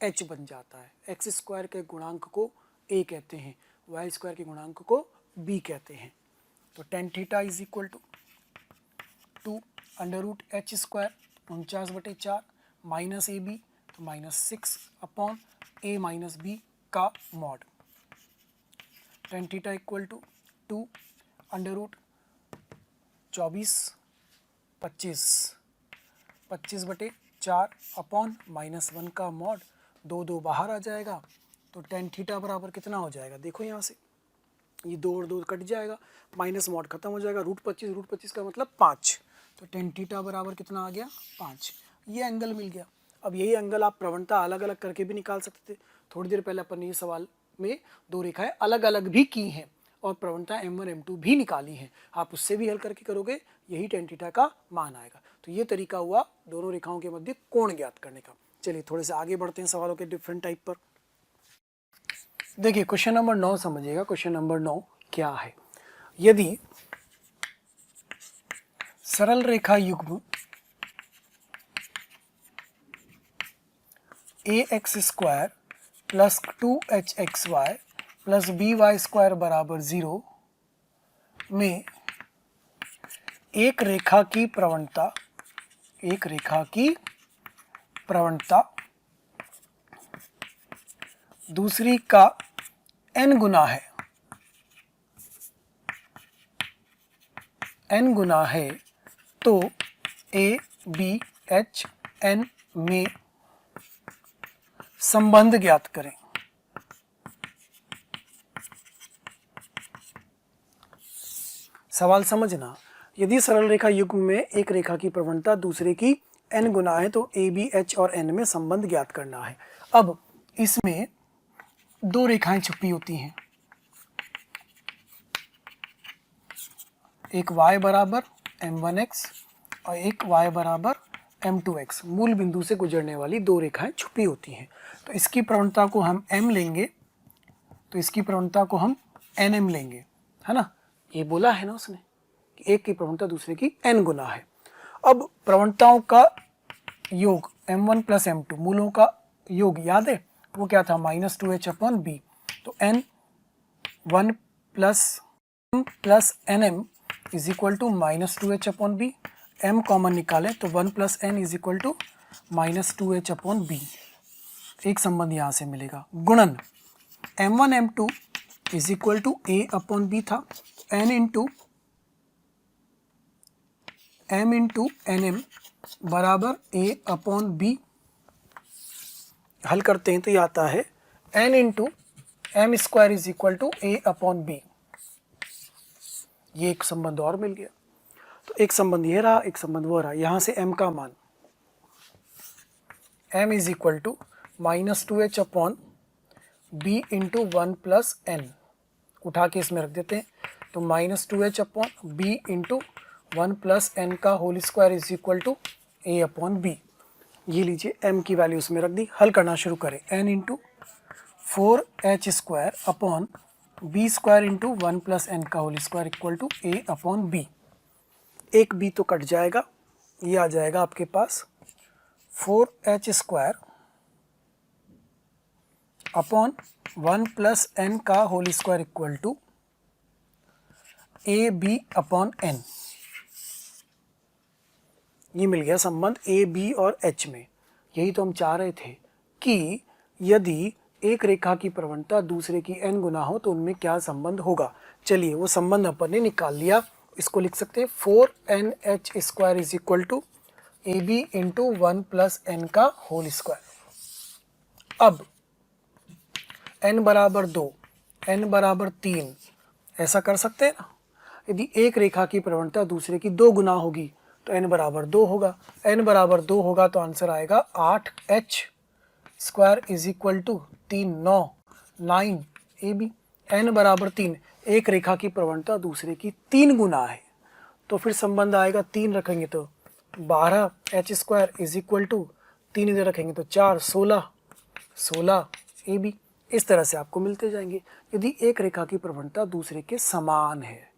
h बन जाता है। एक्स स्क्वायर के गुणांक को a कहते हैं, वाई स्क्वायर के गुणांक को b कहते हैं। तो tan theta is equal to 2 under root H square 49/4 minus A b तो माइनस 6 अपॉन ए माइनस बी का mod. tan theta equal to 2 under root 25/4 upon minus 1 का मॉड। 2 2 बाहर आ जाएगा तो tan थीटा बराबर कितना हो जाएगा, देखो यहाँ से ये 2 और 2 कट जाएगा, माइनस मॉड खत्म हो जाएगा, रूट 25 का मतलब 5, तो tan थीटा बराबर कितना आ गया 5। ये एंगल मिल गया। अब यही एंगल आप प्रवणता अलग अलग करके भी निकाल सकते थे। थोड़ी देर पहले अपन ने ये सवाल में 2 रेखाएं अलग अलग भी की हैं और प्रवणता m1 m2 भी निकाली हैं, आप उससे भी हल करके करोगे, यही tan थीटा का मान आएगा। तो ये तरीका हुआ दोनों रेखाओं के मध्य कोण ज्ञात करने का। चलिए थोड़े से आगे बढ़ते हैं सवालों के डिफरेंट टाइप पर। देखिए क्वेश्चन नंबर 9 समझिएगा। क्वेश्चन नंबर 9 क्या है, यदि सरल रेखा युग्म ax square plus 2hxy plus by square बराबर 0 में एक रेखा की प्रवणता दूसरी का n गुना है तो a बी एच एन में संबंध ज्ञात करें। सवाल समझना, यदि सरल रेखा युग्म में एक रेखा की प्रवणता दूसरे की n गुना है तो ए बी एच और n में संबंध ज्ञात करना है। अब इसमें दो रेखाएं छुपी होती हैं, एक y बराबर m1x और एक y बराबर m2x, मूल बिंदु से गुजरने वाली दो रेखाएं छुपी होती हैं। तो इसकी प्रवणता को हम m लेंगे, तो इसकी प्रवणता को हम nm लेंगे, है ना। ये बोला है ना उसने कि एक की प्रवणता दूसरे की n गुना है। अब प्रवणताओं का योग m1 प्लस m2, मूलों का योग याद है, वो क्या था, -2h/b। तो n1 plus m plus nm is equal to -2h/b। m common निकाले तो 1 plus n is equal to -2h/b। एक संबंध यहाँ से मिलेगा। गुणन m1 m2 is equal to a/b था, n into m into nm बराबर a/b। हल करते हैं तो ये आता है n into m square is equal to a/b। ये एक संबंध और मिल गया। तो एक संबंध ये रहा, एक संबंध वो रहा। यहाँ से m का मान m is equal to -2h/b into 1 plus n, उठा के इसमें रख देते हैं। तो -2h/b इंटू 1 प्लस n का whole square is equal to a/b। ये लीजिए m की वैल्यू इसमें रख दी। हल करना शुरू करें। n into 4h square upon b square into 1 plus n का whole square equal to a/b। एक b तो कट जाएगा, ये आ जाएगा आपके पास 4h square upon 1 plus n का whole square equal to ab/n। ये मिल गया संबंध a, b और h में। यही तो हम चाह रहे थे कि यदि एक रेखा की प्रवणता दूसरे की n गुना हो तो उनमें क्या संबंध होगा। चलिए वो संबंध अपन ने निकाल लिया। इसको लिख सकते हैं 4nh square is equal to ab into 1 plus n का होल स्क्वायर। अब n बराबर 2, n बराबर 3 ऐसा कर सकते हैं ना। यदि एक रेखा की प्रवणता दूसरे की 2 गुना होगी तो n बराबर 2 होगा। n बराबर 2 होगा तो आंसर आएगा 8h square is equal to 9 ab। n बराबर 3, एक रेखा की प्रवणता दूसरे की 3 गुना है तो फिर संबंध आएगा 3 रखेंगे तो 12h square is equal to 3 इधर रखेंगे तो 4, 16 ab। इस तरह से आपको मिलते जाएंगे। यदि एक रेखा की प्रवणता दूसरे के समान है,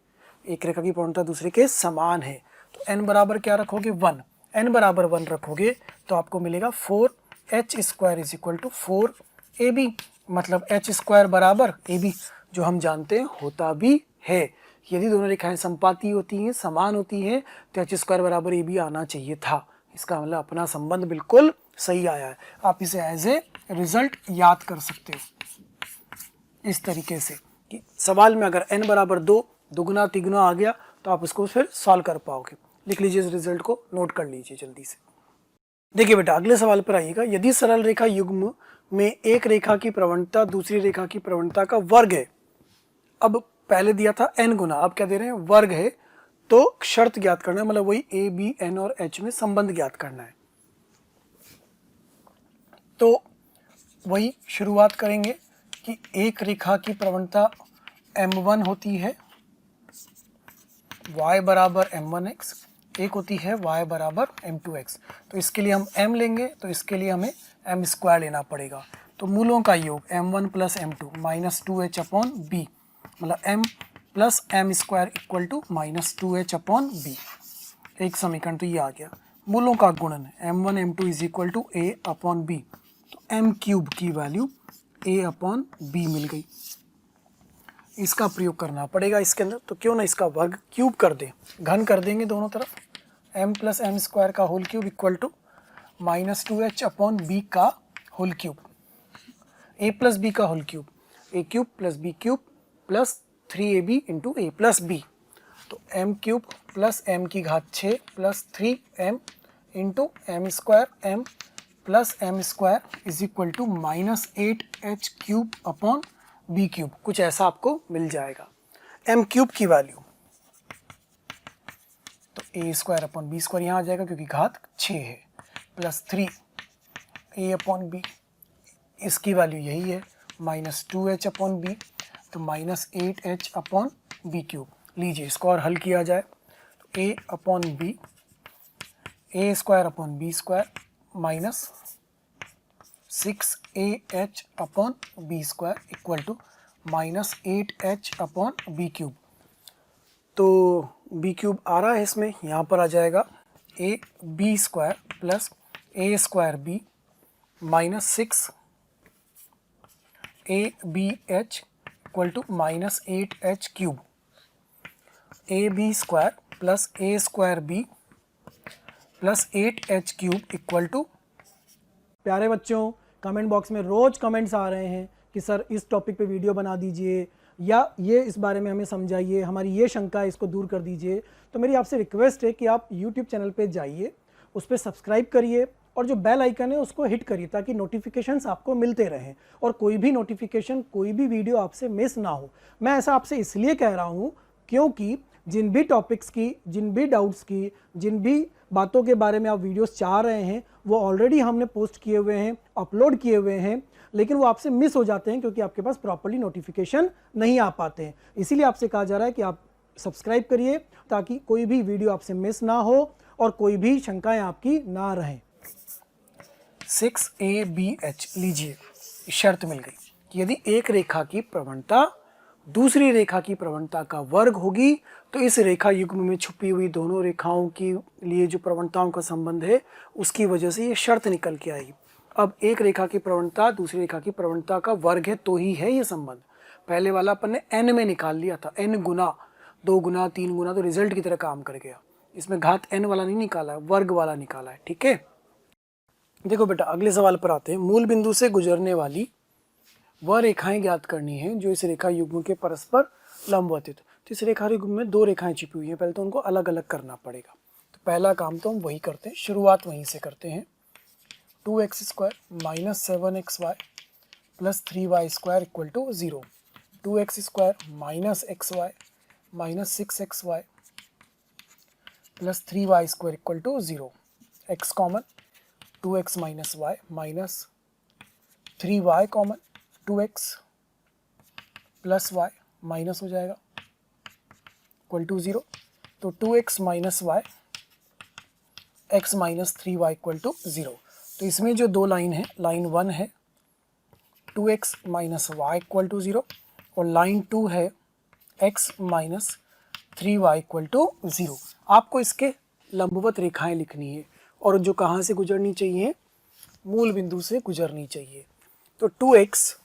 एक रेखा की प्रवणता दूसरे के समान है तो n बराबर क्या रखोगे 1, n बराबर 1 रखोगे तो आपको मिलेगा 4h square is equal to 4ab। मतलब h स्क्वायर बराबर ab, जो हम जानते हैं होता भी है। यदि दोनों रेखाएं संपाती होती हैं, समान होती हैं तो h स्क्वायर बराबर ab आना चाहिए था। इसका मतलब अपना संबंध बिल्कुल सही आया है। आप इसे एज ए रिजल्ट याद कर सकते हो इस तरीके से कि सवाल में अगर n बराबर 2 दुगुना तिगुना आ गया तो आप उसको फिर सॉल्व कर पाओगे। लिख लीजिए, इस रिजल्ट को नोट कर लीजिए जल्दी से। देखिए बेटा, अगले सवाल पर आइएगा। यदि सरल रेखा युग्म में एक रेखा की प्रवणता दूसरी रेखा की प्रवणता का वर्ग है। अब पहले दिया था n गुना, अब क्या दे रहे हैं, वर्ग है। तो शर्त ज्ञात करना है, मतलब वही a, b, n और h में संबंध ज्ञात करना है। तो वही शुरुआत करेंगे कि एक रेखा की प्रवणता m1 होती है y बराबर m1x, एक होती है y बराबर m2x। तो इसके लिए हम m लेंगे तो इसके लिए हमें m स्क्वायर लेना पड़ेगा। तो मूलों का योग m1 प्लस m2 -2h/b, मतलब m plus m square equal to -2h/b। एक समीकरण तो ये आ गया। मूलों का गुणन m1 m2 is equal to a/b। तो m क्यूब की वैल्यू a/b मिल गई। इसका प्रयोग करना पड़ेगा इसके अंदर। तो क्यों ना इसका वर्ग क्यूब कर दें, घन कर देंगे दोनों तरफ। m प्लस m स्क्वायर का whole cube equal to -2h/b का whole cube, a plus b का whole cube, a cube plus b cube plus 3ab into a plus b। तो m क्यूब प्लस m की घात 6 plus 3m into m square m plus M square is equal to -8h³ upon b cube, कुछ ऐसा आपको मिल जाएगा। M cube की value तो ए square upon B square यहाँ आ जाएगा क्योंकि घात 6 है, प्लस 3 a अपॉन बी, इसकी वैल्यू यही है -2h अपॉन बी, तो -8h अपॉन बी क्यूब। लीजिए इसको और हल किया जाए तो a upon b, a square upon B square minus 6ah upon B square equal to -8h upon b cube. तो बी क्यूब आ रहा है इसमें, यहाँ पर आ जाएगा a b square plus a square b minus 6abh equal to -8h³ a b square plus a square b plus 8h³ equal to. प्यारे बच्चों, कमेंट बॉक्स में रोज़ कमेंट्स आ रहे हैं कि सर इस टॉपिक पे वीडियो बना दीजिए या ये इस बारे में हमें समझाइए, हमारी ये शंका है इसको दूर कर दीजिए। तो मेरी आपसे रिक्वेस्ट है कि आप यूट्यूब चैनल पे जाइए, उस पर सब्सक्राइब करिए और जो बेल आइकन है उसको हिट करिए ताकि नोटिफिकेशंस आपको मिलते रहें और कोई भी नोटिफिकेशन, कोई भी वीडियो आपसे मिस ना हो। मैं ऐसा आपसे इसलिए कह रहा हूँ क्योंकि जिन भी टॉपिक्स की, जिन भी डाउट्स की, जिन भी बातों के बारे में आप वीडियोस चाह रहे हैं वो ऑलरेडी हमने पोस्ट किए हुए हैं, अपलोड किए हुए हैं, लेकिन वो आपसे मिस हो जाते हैं क्योंकि आपके पास प्रॉपर्ली नोटिफिकेशन नहीं आ पाते हैं। इसीलिए आपसे कहा जा रहा है कि आप सब्सक्राइब करिए ताकि कोई भी वीडियो आपसे मिस ना हो और कोई भी शंकाएं आपकी ना रहें। 6abh लीजिए, शर्त मिल गई कि यदि एक रेखा की प्रवणता दूसरी रेखा की प्रवणता का वर्ग होगी तो इस रेखा युग्म में छुपी हुई दोनों रेखाओं के लिए जो प्रवणताओं का संबंध है उसकी वजह से ये शर्त निकल के आएगी। अब एक रेखा की प्रवणता दूसरी रेखा की प्रवणता का वर्ग है तो ही है ये संबंध। पहले वाला अपन ने n में निकाल लिया था, n गुना, 2 गुना, 3 गुना, तो रिजल्ट की तरह काम कर गया। इसमें घात n वाला नहीं निकाला है, वर्ग वाला निकाला है। ठीक है, देखो बेटा अगले सवाल पर आते हैं। मूल बिंदु से गुजरने वाली वह रेखाएं ज्ञात करनी है जो इस रेखा युग्म के परस्पर लंबवत। तो इस रेखा युग्म में 2 रेखाएं छिपी हुई हैं, पहले तो उनको अलग अलग करना पड़ेगा। तो पहला काम तो हम वही करते हैं, शुरुआत वहीं से करते हैं। 2x² minus 7xy plus 3y² equal to 0, 2x² minus xy minus 6xy plus 3y² equal to 0, x common, 2x minus y minus 3y common, 2x plus y minus हो जाएगा इक्वल टू 0। तो 2x minus y x minus 3y equal to 0। तो इसमें जो 2 line है, line 1 है 2x minus y equal to 0 और line 2 है x minus 3y equal to 0। आपको इसके लंबवत रेखाएं लिखनी है और जो कहाँ से गुजरनी चाहिए, मूल बिंदु से गुजरनी चाहिए। तो 2x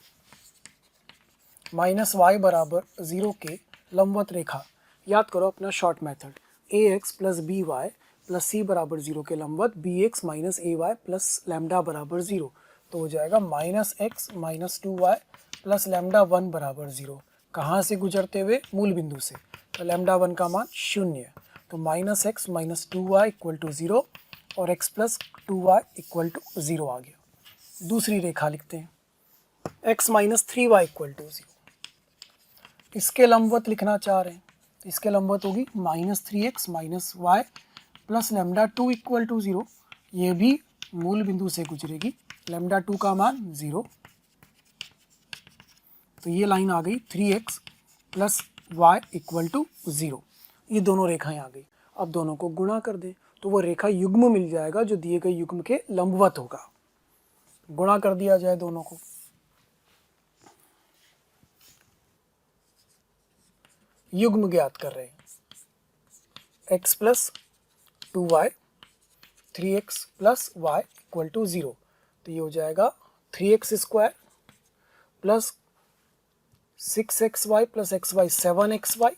माइनस वाई बराबर 0 के लंबवत रेखा, याद करो अपना short method, ax plus B Y plus C बराबर 0 के लंबवत bx minus A Y plus lambda बराबर 0। तो हो जाएगा minus x minus 2y plus lambda 1 बराबर 0। कहाँ से गुजरते हुए, मूल बिंदु से, तो लैम्डा 1 का मान 0। तो minus x minus 2y equal to 0 और x plus 2y equal to 0 आ गया। दूसरी रेखा लिखते हैं, x minus 3y equal to 0। इसके लंबवत लिखना चाह रहे हैं, तो इसके लंबवत होगी minus 3x minus y plus lambda 2 equal to 0। ये भी मूल बिंदु से गुजरेगी, लैम्डा 2 का मान 0। तो ये लाइन आ गई 3x plus Y equal to 0। ये दोनों रेखाएं आ गई। अब दोनों को गुणा कर दें तो वो रेखा युग्म मिल जाएगा जो दिए गए युग्म के लंबवत होगा। गुणा कर दिया जाए दोनों को, युग्म ज्ञात कर रहे हैं, x plus 2y 3x plus y equal to 0। तो ये हो जाएगा 3x² plus 6xy plus xy 7xy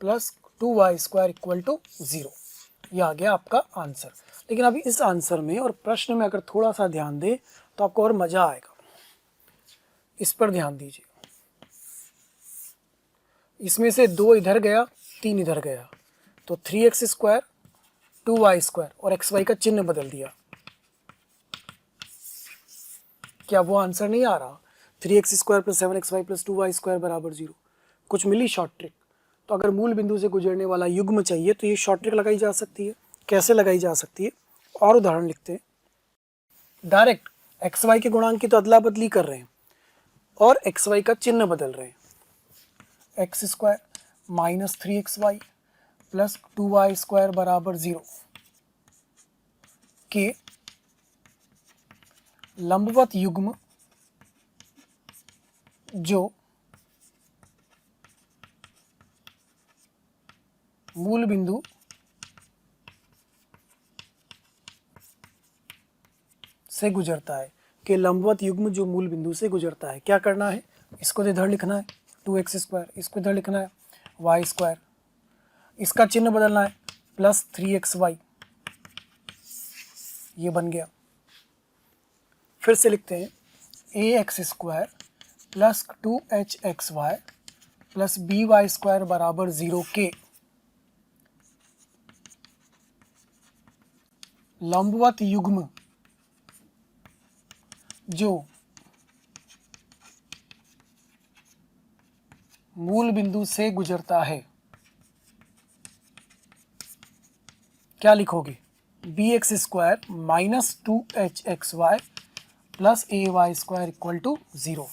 plus 2y² equal to 0। ये आ गया आपका आंसर। लेकिन अभी इस आंसर में और प्रश्न में अगर थोड़ा सा ध्यान दें तो आपको और मज़ा आएगा। इस पर ध्यान दीजिए, इसमें से 2 इधर गया, 3 इधर गया, तो 3x² 2y² और xy का चिन्ह बदल दिया, क्या वो आंसर नहीं आ रहा? 3x² + 7xy + 2y² बराबर 0। कुछ मिली शॉर्ट ट्रिक। तो अगर मूल बिंदु से गुजरने वाला युग्म चाहिए तो ये शॉर्ट ट्रिक लगाई जा सकती है। कैसे लगाई जा सकती है? और उदाहरण लिखते हैं। डायरेक्ट xy के गुणांक की तो अदला बदली कर रहे हैं और xy का चिन्ह बदल रहे हैं। x² - 3xy + 2y² बराबर 0 के लंबवत युग्म जो मूल बिंदु से गुजरता है, के लंबवत युग्म जो मूल बिंदु से गुजरता है। क्या करना है? इसको इधर लिखना है 2x², इसको इधर लिखना है y², इसका चिन्ह बदलना है +3xy, ये बन गया। फिर से लिखते हैं ax² + 2hxy + by² बराबर 0 के लंबवत युग्म जो मूल बिंदु से गुजरता है। क्या लिखोगे? bx² - 2hxy + ay² = 0।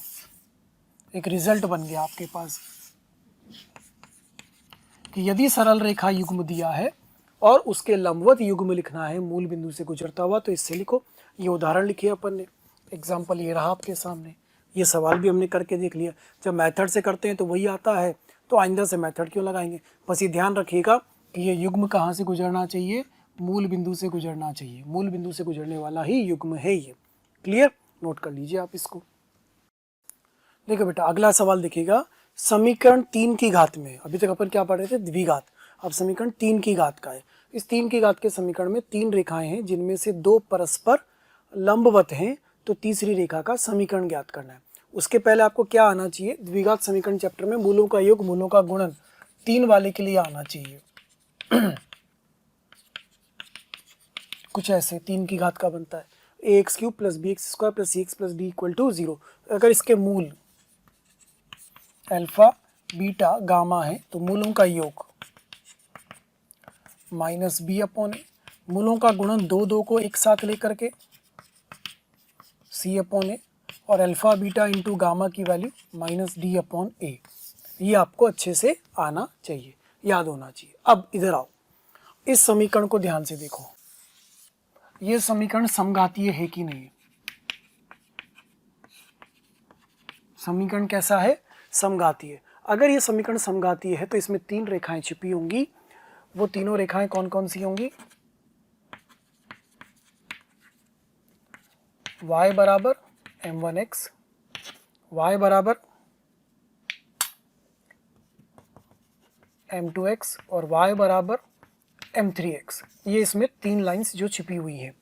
एक रिजल्ट बन गया आपके पास कि यदि सरल रेखा युग्म दिया है और उसके लंबवत युग्म लिखना है मूल बिंदु से गुजरता हुआ, तो इससे लिखो। ये उदाहरण लिखिए अपन ने, एग्जाम्पल ये रहा आपके सामने। ये सवाल भी हमने करके देख लिया। जब मेथड से करते हैं तो वही आता है, तो आइंदा से मेथड क्यों लगाएंगे। बस ये ध्यान रखिएगा कि ये युग्म कहाँ से गुजरना चाहिए? मूल बिंदु से गुजरना चाहिए। मूल बिंदु से गुजरने वाला ही युग्म है ये। क्लियर? नोट कर लीजिए आप इसको। देखो बेटा, अगला सवाल देखिएगा। समीकरण 3 की घात में, अभी तक अपन क्या पढ़ रहे थे? द्विघात। अब समीकरण 3 की घात का है। इस 3 की घात के समीकरण में 3 रेखाएं हैं जिनमें से 2 परस्पर लंबवत हैं, तो तीसरी रेखा का समीकरण ज्ञात करना है। उसके पहले आपको क्या आना चाहिए? द्विघात समीकरण चैप्टर में मूलों का योग, मूलों का गुणन 3 वाले के लिए आना चाहिए। कुछ ऐसे 3 की घात का बनता है ax³ + bx² + cx + d = 0। अगर इसके मूल अल्फा, बीटा, गामा है तो मूलों का योग -b/a, मूलों का गुणन 2 को एक साथ लेकर के c/a, और अल्फा बीटा इंटू गामा की वैल्यू -d/a। ये आपको अच्छे से आना चाहिए, याद होना चाहिए। अब इधर आओ, इस समीकरण को ध्यान से देखो। ये समीकरण समघातीय है कि नहीं? समीकरण कैसा है? समघातीय। अगर ये समीकरण समघातीय है तो इसमें 3 रेखाएं छिपी होंगी। वो तीनों रेखाएं कौन कौन सी होंगी? y बराबर m1x, y बराबर m2x और y बराबर m3x। ये इसमें 3 लाइंस जो छिपी हुई हैं,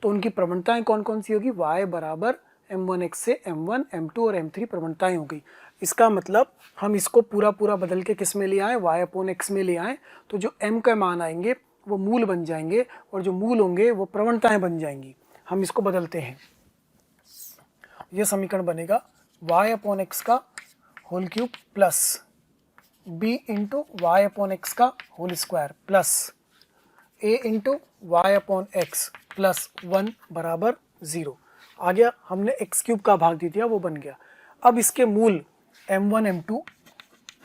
तो उनकी प्रवणताएं कौन कौन सी होगी? y बराबर m1x से m1, m2 और m3 प्रवणताएं हो गई। इसका मतलब हम इसको पूरा पूरा बदल के किस में ले आए? y/x में ले आए। तो जो m का मान आएंगे वो मूल बन जाएंगे और जो मूल होंगे वो प्रवणताएं बन जाएंगी। हम इसको बदलते हैं। ये समीकरण बनेगा y/x का whole cube plus b into y/x का whole square plus a into y/x plus 1 बराबर 0। आ गया। हमने x³ का भाग दे दिया, वो बन गया। अब इसके मूल m1, m2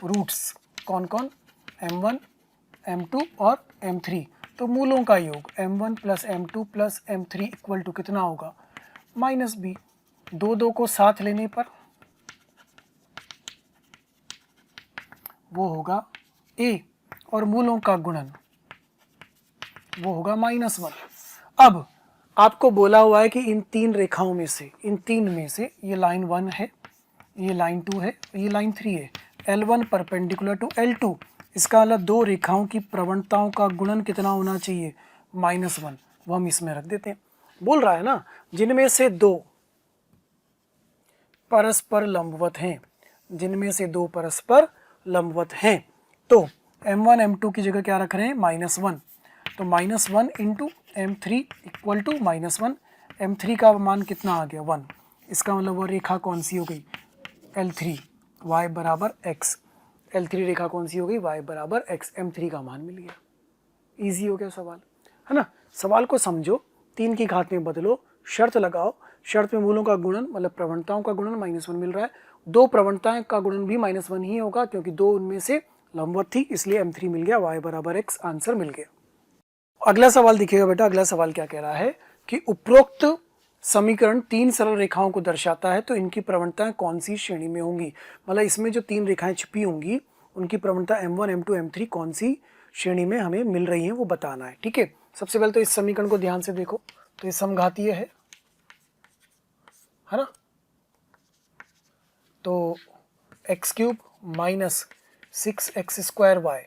रूट्स कौन कौन? m1, m2 और m3। तो मूलों का योग m1 + m2 + m3 = कितना होगा? -b। 2 को साथ लेने पर वो होगा a, और मूलों का गुणन वो होगा -1। अब आपको बोला हुआ है कि इन 3 रेखाओं में से, इन 3 में से ये लाइन 1 है, ये लाइन 2 है, ये लाइन 3 है। L1 परपेंडिकुलर टू L2, इसका मतलब 2 रेखाओं की प्रवणताओं का गुणन कितना होना चाहिए? -1। वो हम इसमें रख देते हैं। बोल रहा है ना, जिनमें से 2 परस्पर लंबवत हैं, जिनमें से 2 परस्पर लंबवत हैं, तो m1 m2 की जगह क्या रख रहे हैं? -1। तो -1 into m3 equal to -1, m3 का मान कितना आ गया 1, इसका मतलब वो रेखा कौन सी हो गई L3 y बराबर x, L3 रेखा कौन सी हो गई y बराबर x, m3 का मान मिल गया। इजी हो गया सवाल, है ना। सवाल को समझो, 3 की घात में बदलो, शर्त लगाओ, शर्त में मूलों का गुणन मतलब प्रवणताओं का गुणन -1 मिल रहा है, दो प्रवणताएं का गुणन भी -1 ही होगा क्योंकि दो उनमें से लंबवत थी, इसलिए m3 मिल गया, y बराबर x, आंसर मिल गया। अगला सवाल दिखेगा बेटा, अगला सवाल क्या कह रहा है कि उपरोक्त समीकरण 3 सरल रेखाओं को दर्शाता है, तो इनकी प्रवणताएं कौन सी श्रेणी में होंगी, मतलब इसमें जो 3 रेखाएं छिपी होंगी उनकी प्रवणता m1 m2 m3 कौन सी श्रेणी में हमें मिल रही है वो बताना है। ठीक है, सबसे पहले तो इस समीकरण को ध्यान से देखो, तो ये समघातीय है ना, तो x³ minus 6x²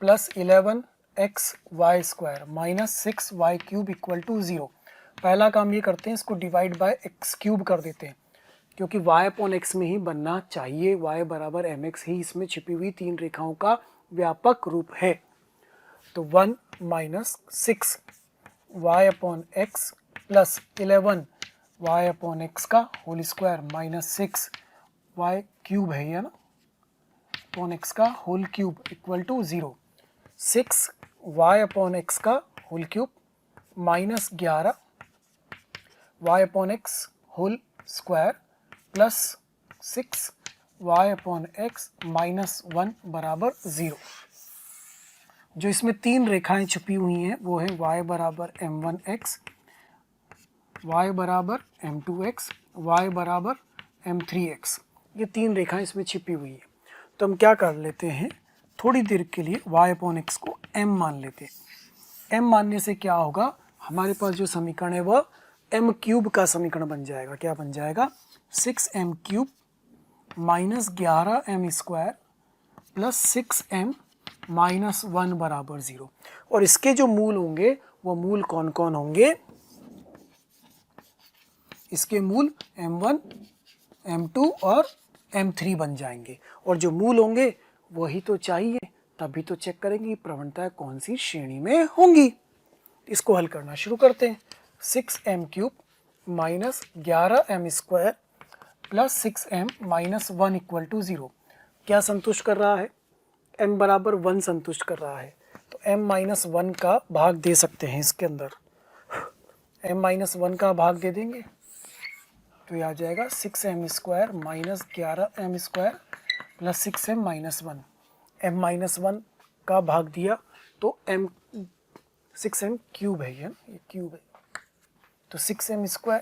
plus 11xy² minus 6y³ equal to 0। पहला काम ये करते हैं, इसको डिवाइड बाय x³ कर देते हैं क्योंकि y/x में ही बनना चाहिए, y बराबर mx ही इसमें छिपी हुई 3 रेखाओं का व्यापक रूप है। तो 1 माइनस 6y/x प्लस 11y/x का होल स्क्वायर माइनस 6y³ है ये ना, अपॉन x का whole cube equal to 0, 6y/x का whole cube minus 11y/x whole square plus 6y/x minus 1 बराबर 0। जो इसमें 3 रेखाएं छुपी हुई हैं वो है y बराबर m1x, y बराबर m2x, y बराबर m3x, ये 3 रेखाएं इसमें छिपी हुई है। तो हम क्या कर लेते हैं, थोड़ी देर के लिए y/x को m मान लेते हैं। m मानने से क्या होगा, हमारे पास जो समीकरण है वह m³ का समीकरण बन जाएगा। क्या बन जाएगा, 6m³ minus 11m² plus 6m minus 1 बराबर 0। और इसके जो मूल होंगे वो मूल कौन कौन होंगे, इसके मूल m1 m2 और m3 बन जाएंगे, और जो मूल होंगे वही तो चाहिए, तभी तो चेक करेंगे प्रवणताएं कौन सी श्रेणी में होंगी। इसको हल करना शुरू करते हैं। 6m³ minus 11m² plus 6m minus 1 equal to 0 क्या संतुष्ट कर रहा है, m बराबर 1 संतुष्ट कर रहा है, तो m माइनस 1 का भाग दे सकते हैं इसके अंदर, m माइनस 1 का भाग दे देंगे तो ये आ जाएगा 6m² minus 11m² plus 6m minus 1, m minus 1 का भाग दिया तो m 6m³ है, ये क्यूब है, तो 6m²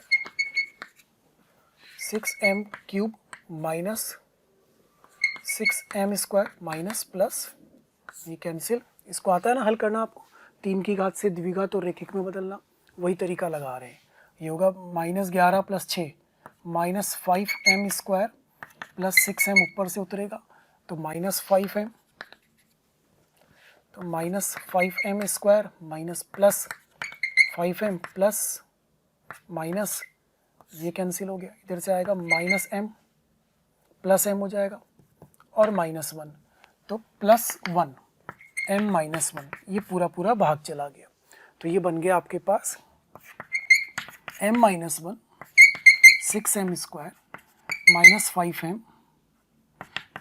minus 6m² minus plus ये कैंसिल, इसको आता है ना हल करना आपको, 3 की घात से द्विघात और रेखिक में बदलना, वही तरीका लगा रहे हैं। ये होगा minus 11 plus 6 minus 5m² plus 6m ऊपर से उतरेगा तो माइनस 5m, तो minus 5m² minus plus 5m plus minus ये कैंसिल हो गया, इधर से आएगा माइनस m प्लस m हो जाएगा और माइनस 1, तो प्लस 1 m माइनस 1, ये पूरा पूरा भाग चला गया। तो ये बन गया आपके पास m minus 1 6m² minus 5m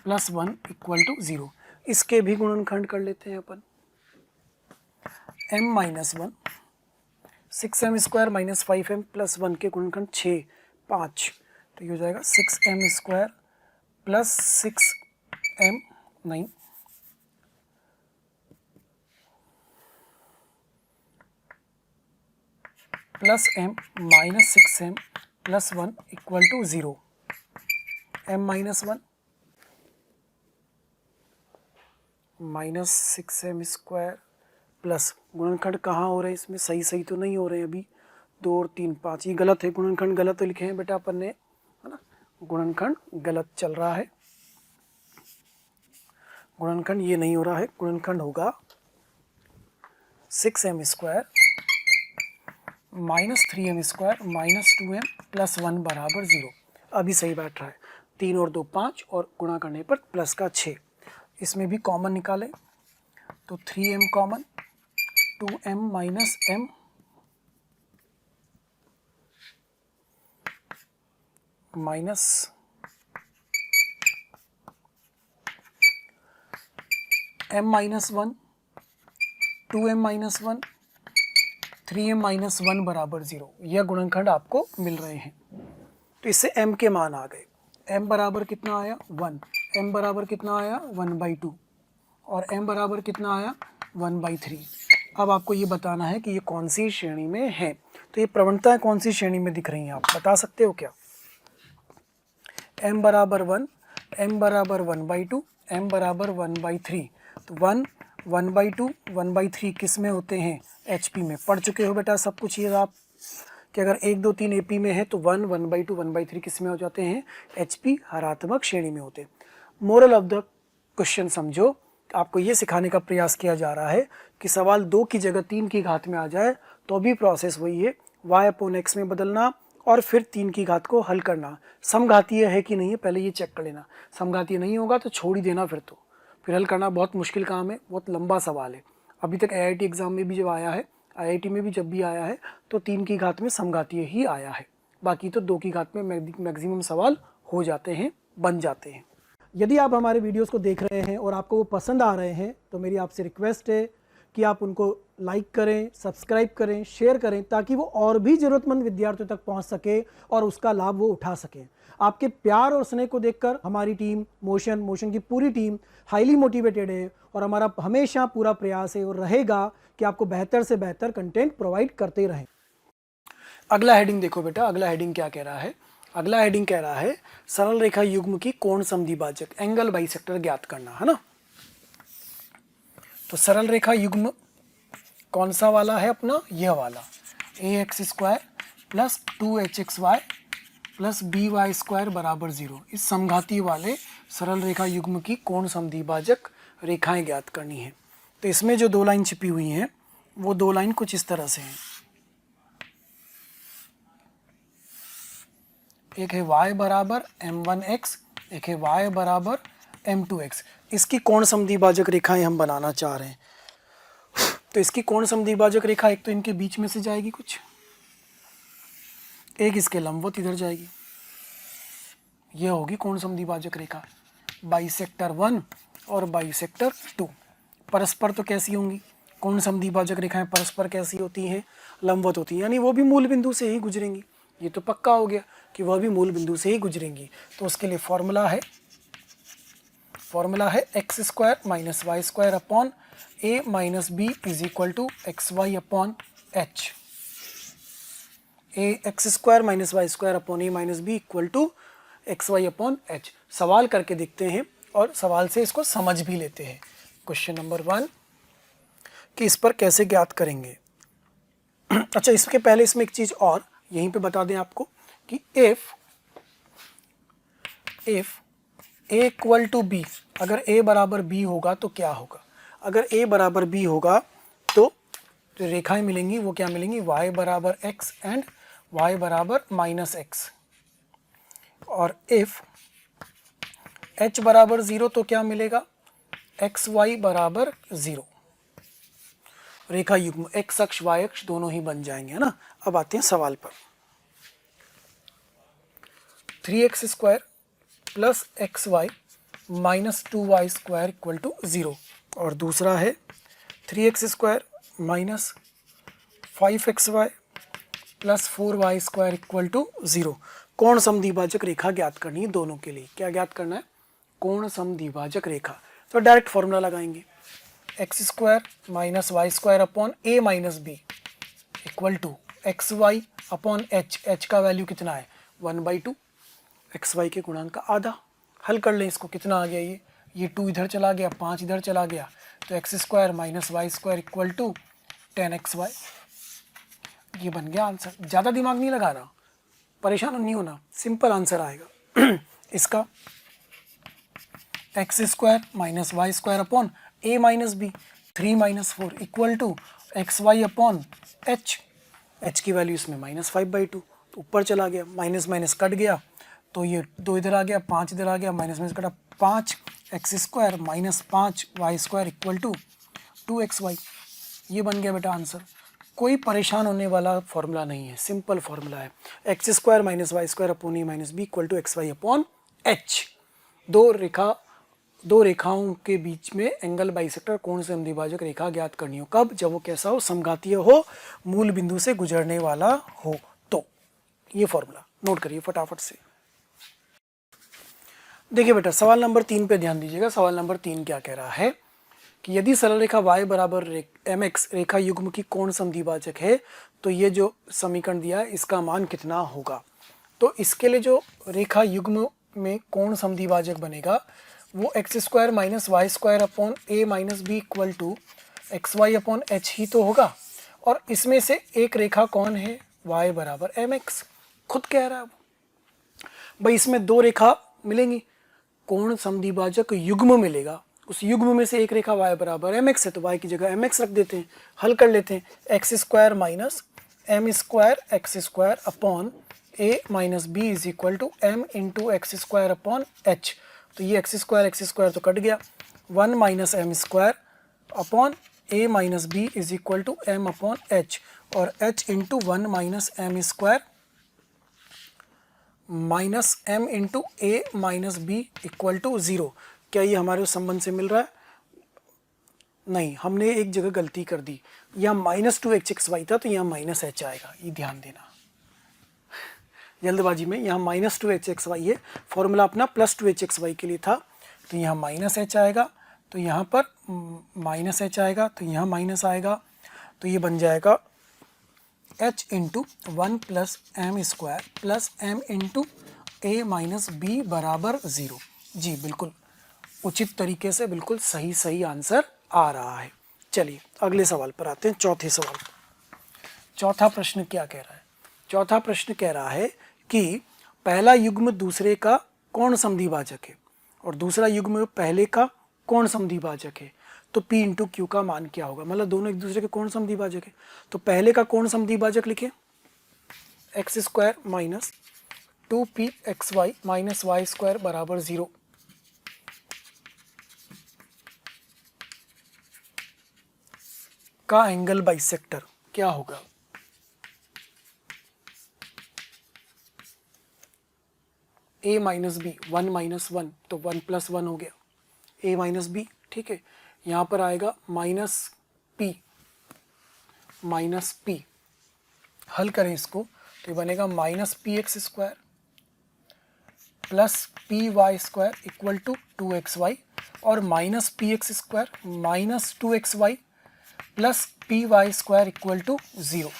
plus 1 equal to 0। इसके भी गुणनखंड कर लेते हैं अपन, m minus 1 6m² minus 5m plus 1 के गुणनखंड 6 5, तो ये हो जाएगा 6m² प्लस 6m नहीं plus m minus 6m plus 1 equal to 0, m minus 1 minus 6m² plus गुणनखंड कहाँ हो रहे हैं इसमें, सही तो नहीं हो रहे हैं अभी, 2 और 3 5, ये गलत है, गुणनखंड गलत लिखे हैं बेटा अपन ने, है ना, गुणनखंड गलत चल रहा है, गुणनखंड ये नहीं हो रहा है, गुणनखंड होगा 6m² minus 3m² minus 2m plus 1 बराबर 0। अभी सही बैठ रहा है, 3 और 2 5 और गुणा करने पर प्लस का 6, इसमें भी कॉमन निकालें तो 3m common 2m minus m minus m minus 1, 2m minus 1, 3m minus 1 बराबर 0, यह गुणनखंड आपको मिल रहे हैं। तो इससे m के मान आ गए। m बराबर कितना आया 1, m बराबर कितना आया 1/2 और m बराबर कितना आया 1/3। अब आपको ये बताना है कि ये कौन सी श्रेणी में है। तो ये प्रवणताएं कौन सी श्रेणी में दिख रही हैं, आप बता सकते हो क्या? m बराबर 1, m बराबर 1/2, m बराबर 1/3। तो 1, 1/2, 1/3 किस में होते हैं? HP में। पढ़ चुके हो बेटा सब कुछ ये आप कि अगर 1, 2, 3 AP में है तो 1, 1/2, 1/3 किस में हो जाते हैं? HP हरात्मक श्रेणी में होते हैं। मोरल ऑफ द क्वेश्चन समझो, आपको ये सिखाने का प्रयास किया जा रहा है कि सवाल 2 की जगह 3 की घात में आ जाए तो भी प्रोसेस वही है, y/x में बदलना और फिर 3 की घात को हल करना। समघातीय है कि नहीं है पहले ये चेक कर लेना। समघातीय नहीं होगा तो छोड़ ही देना, फिर हल करना बहुत मुश्किल काम है, बहुत लंबा सवाल है। अभी तक IIT एग्ज़ाम में भी जब आया है, IIT में भी जब भी आया है तो 3 की घात में समघातीय ही आया है, बाकी तो 2 की घात में मैक्सिमम सवाल हो जाते हैं, बन जाते हैं। यदि आप हमारे वीडियोस को देख रहे हैं और आपको वो पसंद आ रहे हैं तो मेरी आपसे रिक्वेस्ट है कि आप उनको लाइक करें, सब्सक्राइब करें, शेयर करें, ताकि वो और भी ज़रूरतमंद विद्यार्थियों तक पहुंच सके और उसका लाभ वो उठा सकें। आपके प्यार और स्नेह को देखकर हमारी टीम मोशन की पूरी टीम हाईली मोटिवेटेड है और हमारा हमेशा पूरा प्रयास है और रहेगा कि आपको बेहतर से बेहतर कंटेंट प्रोवाइड करते रहें। अगला हेडिंग देखो बेटा, अगला हेडिंग क्या कह रहा है? अगला हेडिंग कह रहा है सरल रेखा युग्म की कोण समद्विभाजक एंगल बाइसेक्टर ज्ञात करना, है ना। तो सरल रेखा युग्म कौन सा वाला है अपना? यह वाला, ax² plus 2hxy plus by² बराबर 0। इस समघाती वाले सरल रेखा युग्म की कोण समद्विभाजक रेखाएं ज्ञात करनी है। तो इसमें जो 2 लाइन छिपी हुई हैं वो 2 लाइन कुछ इस तरह से हैं। एक है y बराबर m1x, एक है y बराबर m2x। इसकी कोण समद्विभाजक रेखाएं हम बनाना चाह रहे हैं। तो इसकी कोण समद्विभाजक रेखा एक तो इनके बीच में से जाएगी कुछ, एक इसके लंबवत इधर जाएगी, यह होगी कोण समद्विभाजक रेखा। बाइसेक्टर 1 और बाइसेक्टर 2 परस्पर तो कैसी होंगी? कोण समद्विभाजक रेखाएं परस्पर कैसी होती हैं? लंबवत होती हैं, यानी वो भी मूल बिंदु से ही गुजरेंगी। ये तो पक्का हो गया कि वह भी मूल बिंदु से ही गुजरेंगी। तो उसके लिए फॉर्मूला है x² minus y² upon a minus b is equal to xy upon h। x² minus y² upon a minus b equal to xy upon h। सवाल करके देखते हैं और सवाल से इसको समझ भी लेते हैं। क्वेश्चन नंबर 1 कि इस पर कैसे ज्ञात करेंगे। अच्छा, इसके पहले इसमें एक चीज़ और यहीं पे बता दें आपको कि if a equal to b, अगर a बराबर b होगा तो क्या होगा? अगर a बराबर b होगा तो जो रेखाएं मिलेंगी वो क्या मिलेंगी? y बराबर x एंड y बराबर माइनस x। और if h बराबर 0 तो क्या मिलेगा? x y बराबर 0। रेखा युग्म x अक्ष y अक्ष दोनों ही बन जाएंगे, है ना। अब आते हैं सवाल पर। 3x² plus xy minus 2y² equal to 0। और दूसरा है 3x² minus 5xy plus 4y² equal to 0। कोण समद्विभाजक रेखा ज्ञात करनी है दोनों के लिए। क्या ज्ञात करना है? कोण समद्विभाजक रेखा। तो डायरेक्ट फॉर्मूला लगाएंगे, x² minus y² upon a minus b equal to xy upon h का वैल्यू कितना है? 1/2, xy के गुणांक का आधा। हल कर लें इसको, कितना आ गया? ये 2 इधर चला गया, 5 इधर चला गया, तो x² minus y² equal to 10xy। ये बन गया आंसर। ज़्यादा दिमाग नहीं लगाना, परेशान नहीं होना, सिंपल आंसर आएगा इसका। x² minus y² upon a minus b 3 minus 4 equal to xy upon h की वैल्यू इसमें -5/2, तो ऊपर चला गया, माइनस माइनस कट गया, तो ये 2 इधर आ गया, 5 इधर आ गया, माइनस माइनस कटा 5 x² minus 5 y² equal to 2xy। ये बन गया बेटा आंसर। कोई परेशान होने वाला फॉर्मूला नहीं है, सिंपल फॉर्मूला है। X square minus Y square upon A minus B equal to x Y upon h. दो रेखाओं के बीच में एंगल बाइसेक्टर कोण से समद्विभाजक रेखा ज्ञात करनी हो। कब? जब वो कैसा हो? समघातीय हो, मूल बिंदु से गुजरने वाला हो। तो ये फॉर्मूला नोट करिए फटाफट से। देखिए बेटा सवाल नंबर 3 पे ध्यान दीजिएगा। सवाल नंबर 3 क्या कह रहा है कि यदि सरल रेखा y बराबर mx रेखा युग्म की कोण समद्विभाजक है तो ये जो समीकरण दिया है इसका मान कितना होगा। तो इसके लिए जो रेखा युग्म में कोण समद्विभाजक बनेगा वो X square minus Y square upon A minus B equal to x Y upon H ही तो होगा। और इसमें से एक रेखा कौन है? y बराबर mx। खुद कह रहा है भाई इसमें दो रेखा मिलेंगी, कोण समद्विभाजक युग्म मिलेगा, उस युग्म में से एक रेखा y बराबर mx है तो y की जगह mx रख देते हैं, हल कर लेते हैं। X square minus M square x square upon A minus B is equal to M into x square upon H. तो ये एक्स स्क्वायर तो कट गया, 1 minus M square upon A minus B is equal to M upon H, और H into 1 minus M square minus M into A minus B equal to 0। क्या ये हमारे उस संबंध से मिल रहा है? नहीं, हमने एक जगह गलती कर दी। यहाँ माइनस 2hxy था तो यहाँ माइनस एच आएगा, ये ध्यान देना जल्दबाजी में। यहाँ माइनस 2hxy है, फॉर्मूला अपना प्लस 2hxy के लिए था, तो यहाँ माइनस एच आएगा, तो यहाँ पर माइनस एच आएगा, तो यहाँ माइनस आएगा, तो ये बन जाएगा h into 1 plus M square plus M into A minus B बराबर 0। जी बिल्कुल उचित तरीके से बिल्कुल सही आंसर आ रहा है। चलिए अगले सवाल पर आते हैं, चौथे सवाल। चौथा प्रश्न क्या कह रहा है? चौथा प्रश्न कह रहा है कि पहला युग्म दूसरे का कोण समद्विभाजक है और दूसरा युग्म पहले का कोण समद्विभाजक है, तो P इंटू क्यू का मान क्या होगा? मतलब दोनों एक दूसरे के कोण समद्विभाजक है, तो पहले का कोण समद्विभाजक लिखे x square minus 2p xy minus Y square बराबर 0। का एंगल बाइसेक्टर क्या होगा? a माइनस बी, 1 माइनस 1 तो 1 प्लस 1 हो गया, a माइनस बी, ठीक है। यहाँ पर आएगा माइनस p, हल करें इसको तो ये बनेगा minus p x square plus p y square equal to 2xy, और minus p x square minus 2xy plus p y square equal to 0।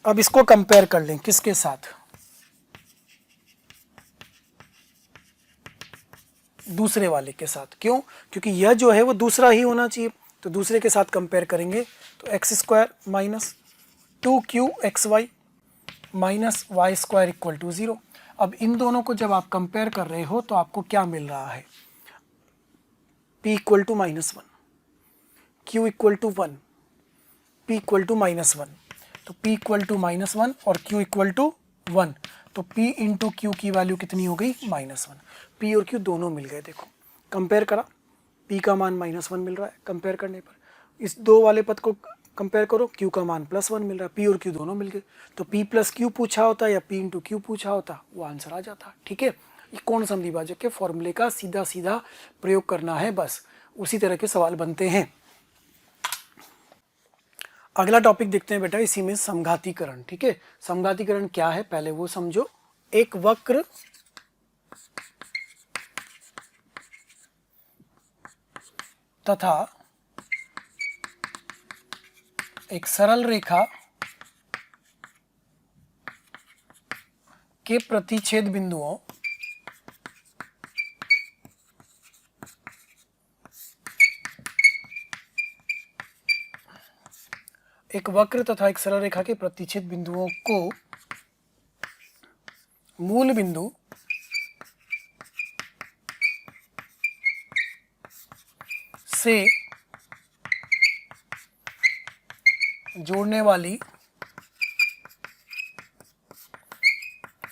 अब इसको कंपेयर कर लें किसके साथ? दूसरे वाले के साथ। क्यों? क्योंकि यह जो है वो दूसरा ही होना चाहिए, तो दूसरे के साथ कंपेयर करेंगे तो x square minus 2qxy minus Y square equal to 0। अब इन दोनों को जब आप कंपेयर कर रहे हो तो आपको क्या मिल रहा है? p equal to minus 1, q equal to 1, p equal to minus 1, तो p इक्वल टू माइनस 1 और q इक्वल टू 1, तो p इंटू क्यू की वैल्यू कितनी हो गई? माइनस 1। p और q दोनों मिल गए, देखो कंपेयर करा, p का मान माइनस 1 मिल रहा है कंपेयर करने पर, इस दो वाले पद को कंपेयर करो, q का मान प्लस 1 मिल रहा है, p और q दोनों मिल गए, तो p प्लस q पूछा होता या p इंटू q पूछा होता वो आंसर आ जाता, ठीक है। ये कोण समद्विभाजक के फॉर्मूले का सीधा सीधा प्रयोग करना है, बस उसी तरह के सवाल बनते हैं। अगला टॉपिक देखते हैं बेटा, इसी में समघातीकरण, ठीक है। समघातीकरण क्या है पहले वो समझो। एक वक्र तथा एक सरल रेखा के प्रतिच्छेद बिंदुओं एक वक्र तथा एक सरल रेखा के प्रतिच्छेद बिंदुओं को मूल बिंदु से जोड़ने वाली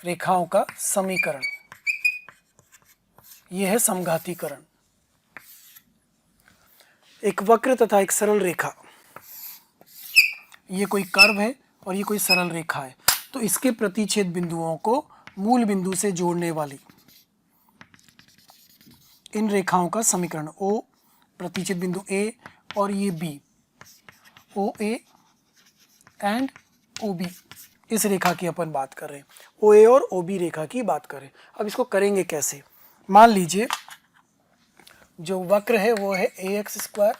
रेखाओं का समीकरण, यह है समघातीकरण। एक वक्र तथा एक सरल रेखा ये कोई कर्व है और ये कोई सरल रेखा है, तो इसके प्रतिच्छेद बिंदुओं को मूल बिंदु से जोड़ने वाली इन रेखाओं का समीकरण ओ प्रतिच्छेद बिंदु ए और ये B, O A and O B, इस रेखा की अपन बात कर रहे हैं, ओ ए और ओ बी रेखा की बात करें। अब इसको करेंगे कैसे? मान लीजिए जो वक्र है वो है A X square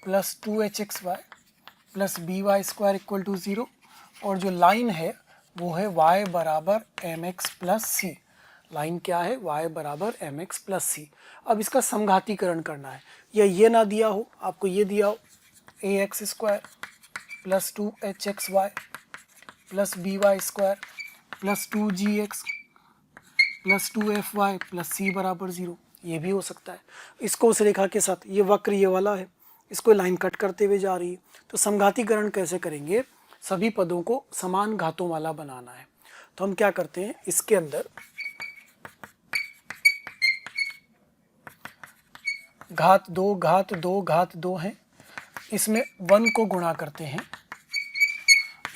plus 2hxy plus B Y square equal to 0, और जो लाइन है वो है y बराबर M X plus C. Line क्या है? y बराबर एम एक्स प्लस सी। अब इसका समघातीकरण करना है, या ये ना दिया हो, आपको ये दिया हो A X square plus 2hxy plus B Y square plus 2gx plus 2fy plus C बराबर 0, ये भी हो सकता है। इसको उस रेखा के साथ, ये वक्र ये वाला है, इसको लाइन कट करते हुए जा रही है, तो समघातीकरण कैसे करेंगे? सभी पदों को समान घातों वाला बनाना है। तो हम क्या करते हैं, इसके अंदर घात 2 है, इसमें 1 को गुणा करते हैं,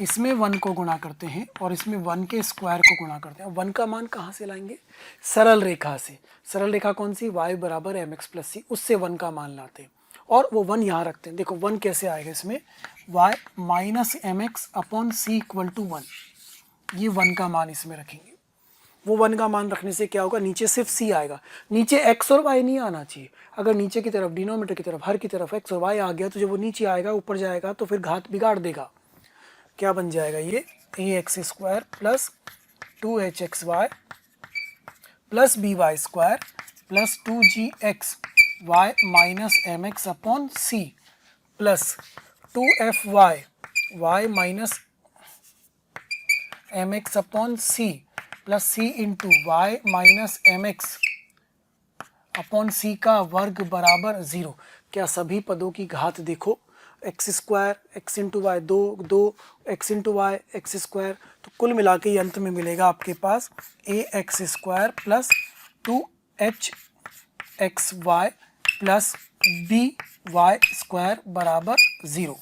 इसमें 1 को गुणा करते हैं और इसमें 1 के स्क्वायर को गुणा करते हैं। 1 का मान कहाँ से लाएंगे? सरल रेखा से। सरल रेखा कौन सी? y बराबर एम एक्स प्लस सी, उससे 1 का मान लाते हैं और वो 1 यहाँ रखते हैं। देखो 1 कैसे आएगा इसमें, y minus M x upon c equal to 1, ये 1 का मान इसमें रखेंगे। वो 1 का मान रखने से क्या होगा, नीचे सिर्फ c आएगा, नीचे x और y नहीं आना चाहिए। अगर नीचे की तरफ, डिनोमीटर की तरफ, हर की तरफ x और y आ गया तो जब वो नीचे आएगा, ऊपर जाएगा तो फिर घात बिगाड़ देगा। क्या बन जाएगा ये? A X square plus 2hxy plus B Y square plus 2gx y minus M x upon C plus 2fy y minus M x upon C plus C into Y minus M x upon C का वर्ग बराबर 0। क्या सभी पदों की घात देखो, x square X into Y 2 X into Y X square, तो कुल मिला के अंत में मिलेगा आपके पास A X square plus 2hxy plus B Y square बराबर 0।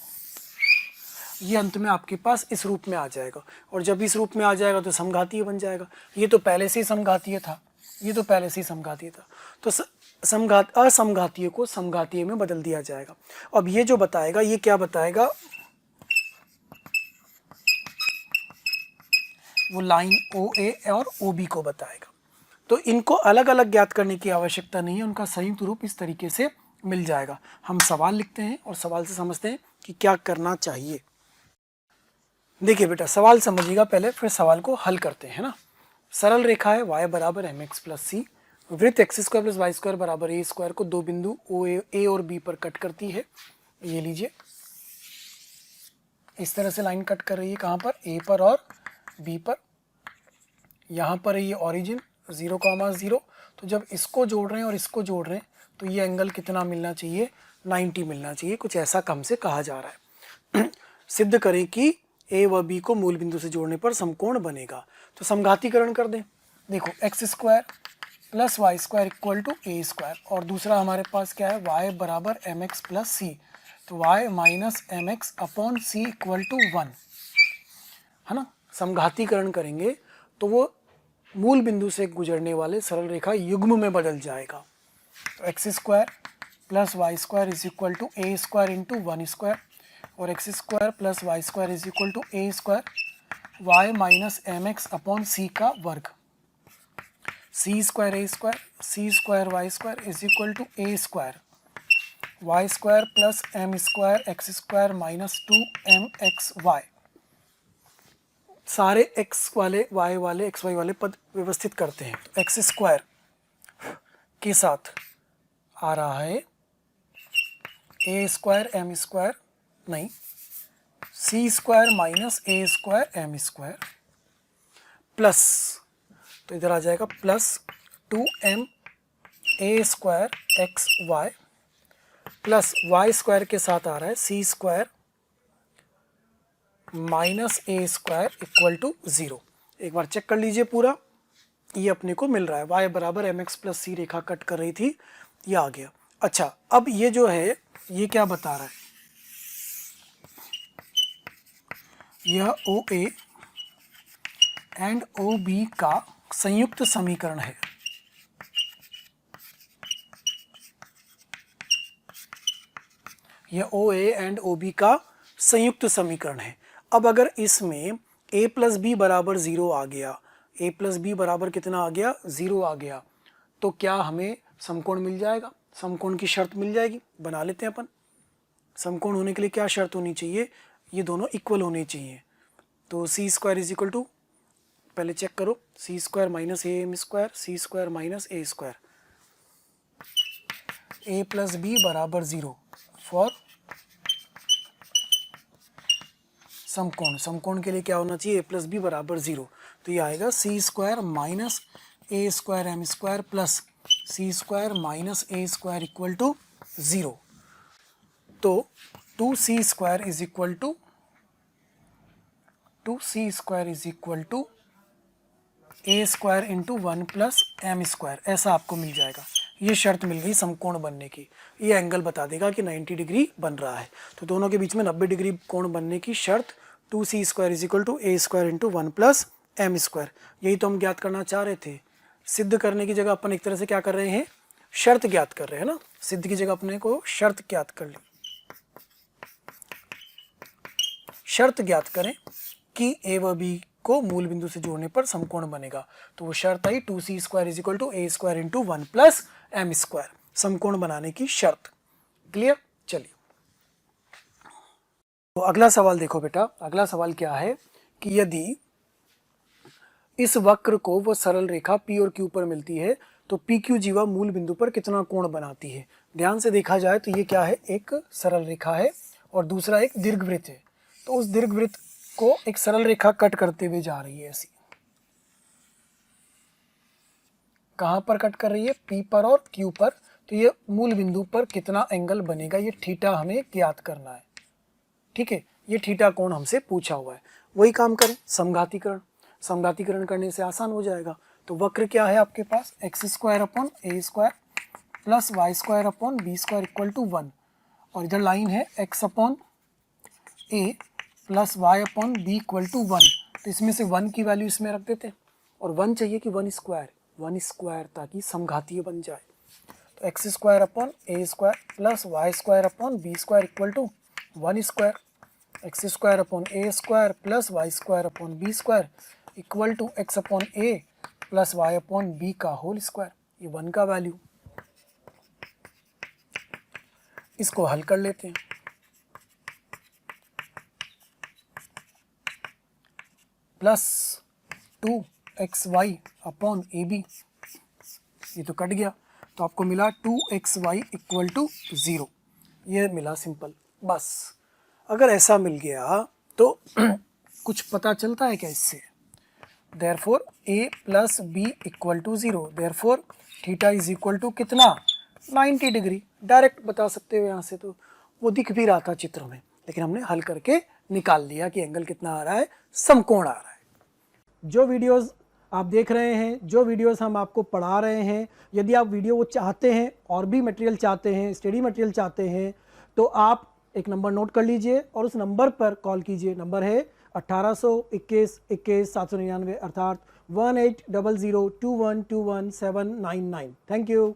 ये अंत में आपके पास इस रूप में आ जाएगा, और जब इस रूप में आ जाएगा तो समघातीय बन जाएगा। ये तो पहले से ही समघातीय था, तो असमघातीय को समघातीय में बदल दिया जाएगा। अब ये जो बताएगा, ये क्या बताएगा, वो लाइन ओ ए और ओ बी को बताएगा। तो इनको अलग अलग ज्ञात करने की आवश्यकता नहीं है, उनका संयुक्त रूप इस तरीके से मिल जाएगा। हम सवाल लिखते हैं और सवाल से समझते हैं कि क्या करना चाहिए। देखिए बेटा, सवाल समझिएगा पहले, फिर सवाल को हल करते हैं ना। सरल रेखा है y बराबर एम एक्स प्लस सी, वृत्त x square plus Y square बराबर ए स्क्वायर को दो बिंदु ओ ए और बी पर कट करती है। ये लीजिए, इस तरह से लाइन कट कर रही है, कहाँ पर? ए पर और बी पर। यहाँ पर ये ओरिजिन 0,0, तो जब इसको जोड़ रहे हैं और इसको जोड़ रहे हैं तो ये एंगल कितना मिलना चाहिए? 90 मिलना चाहिए, कुछ ऐसा कम से कहा जा रहा है। सिद्ध करें कि ए व बी को मूल बिंदु से जोड़ने पर समकोण बनेगा। तो समघातीकरण कर दें। देखो x square plus Y square equal to A square, और दूसरा हमारे पास क्या है? y बराबर एम एक्स प्लस सी, तो y minus M x upon c equal to 1, है ना। समघातीकरण करेंगे तो वो मूल बिंदु से गुजरने वाले सरल रेखा युग्म में बदल जाएगा। तो x square plus Y square is equal to A square into 1 square, और X square plus Y square is equal to A square Y minus M x upon C का वर्ग, C square A square C square Y square is equal to A square Y square plus M square x square minus 2mxy। सारे x वाले y वाले xy वाले पद व्यवस्थित करते हैं। तो एक्स स्क्वायर के साथ आ रहा है ए स्क्वायर एम स्क्वायर, नहीं, C square minus A square M square plus, तो इधर आ जाएगा plus 2m A square X Y plus Y square के साथ आ रहा है C square minus A square equal to 0। एक बार चेक कर लीजिए पूरा, ये अपने को मिल रहा है। y बराबर एम एक्स प्लस सी रेखा कट कर रही थी, ये आ गया। अच्छा, अब ये जो है ये क्या बता रहा है? यह OA एंड OB का संयुक्त समीकरण है। यह OA एंड OB का संयुक्त समीकरण है। अब अगर इसमें a प्लस बी बराबर 0 आ गया, a प्लस बी बराबर कितना आ गया, 0 आ गया, तो क्या हमें समकोण मिल जाएगा? समकोण की शर्त मिल जाएगी। बना लेते हैं अपन। समकोण होने के लिए क्या शर्त होनी चाहिए? ये दोनों इक्वल होने चाहिए। तो C square is equal to, पहले चेक करो, C square minus A M square, C square minus A square, A plus B बराबर 0 फॉर समकोण। समकोण के लिए क्या होना चाहिए? ए प्लस बी बराबर 0। तो ये आएगा C square minus A square M square plus C square minus A square equal to 0। तो 2c square is equal to A square into 1 plus M square, ऐसा आपको मिल जाएगा। ये शर्त मिल गई समकोण बनने की। ये एंगल बता देगा कि 90 डिग्री बन रहा है। तो दोनों के बीच में 90 डिग्री कोण बनने की शर्त 2c square is equal to A square into 1 plus M square. यही तो हम ज्ञात करना चाह रहे थे। सिद्ध करने की जगह अपन एक तरह से क्या कर रहे हैं? शर्त ज्ञात कर रहे हैं ना। सिद्ध की जगह अपने को शर्त ज्ञात कर ली। शर्त ज्ञात करें कि ए व बी को मूल बिंदु से जोड़ने पर समकोण बनेगा। तो वो शर्त आई 2c square is equal to A square into 1 plus M square, समकोण बनाने की शर्त। क्लियर? चलिए तो अगला सवाल देखो बेटा। अगला सवाल क्या है कि यदि इस वक्र को वो सरल रेखा P और Q पर मिलती है तो PQ जीवा मूल बिंदु पर कितना कोण बनाती है? ध्यान से देखा जाए तो ये क्या है? एक सरल रेखा है और दूसरा एक दीर्घवृत्त है। तो उस दीर्घवृत्त को एक सरल रेखा कट करते हुए जा रही है ऐसी। कहाँ पर कट कर रही है? P पर और Q पर। तो ये मूल बिंदु पर कितना एंगल बनेगा, ये थीटा हमें ज्ञात करना है। ठीक है, ये थीटा कोण हमसे पूछा हुआ है। वही काम करें, समघातीकरण। समघातीकरण करने से आसान हो जाएगा। तो वक्र क्या है आपके पास? X square upon A square plus Y square upon B square equal to 1, और इधर लाइन है X upon A plus Y upon B equal to 1। तो इसमें से 1 की वैल्यू इसमें रख देते हैं, और 1 चाहिए कि 1 स्क्वायर, ताकि समघातीय बन जाए। तो x square upon A square plus Y square upon B square equal to 1 square, x square upon A square plus Y square upon B square equal to x upon A plus Y upon b का whole square. ये 1 का value. इसको हल कर लेते हैं। Plus 2xy upon A B, ये तो कट गया, तो आपको मिला 2xy इक्वल टू 0। ये मिला सिंपल। बस अगर ऐसा मिल गया तो कुछ पता चलता है क्या इससे? Therefore a plus B equal to 0, therefore theta is equal to कितना? 90 डिग्री। डायरेक्ट बता सकते हो यहाँ से, तो वो दिख भी रहा था चित्र में, लेकिन हमने हल करके निकाल लिया कि एंगल कितना आ रहा है, समकोण आ रहा है। जो वीडियोस आप देख रहे हैं, जो वीडियोस हम आपको पढ़ा रहे हैं, यदि आप वीडियो वो चाहते हैं और भी मटेरियल चाहते हैं, स्टडी मटेरियल चाहते हैं, तो आप एक नंबर नोट कर लीजिए और उस नंबर पर कॉल कीजिए। नंबर है 1821 21 799, अर्थात 1800 2121 799। Thank you.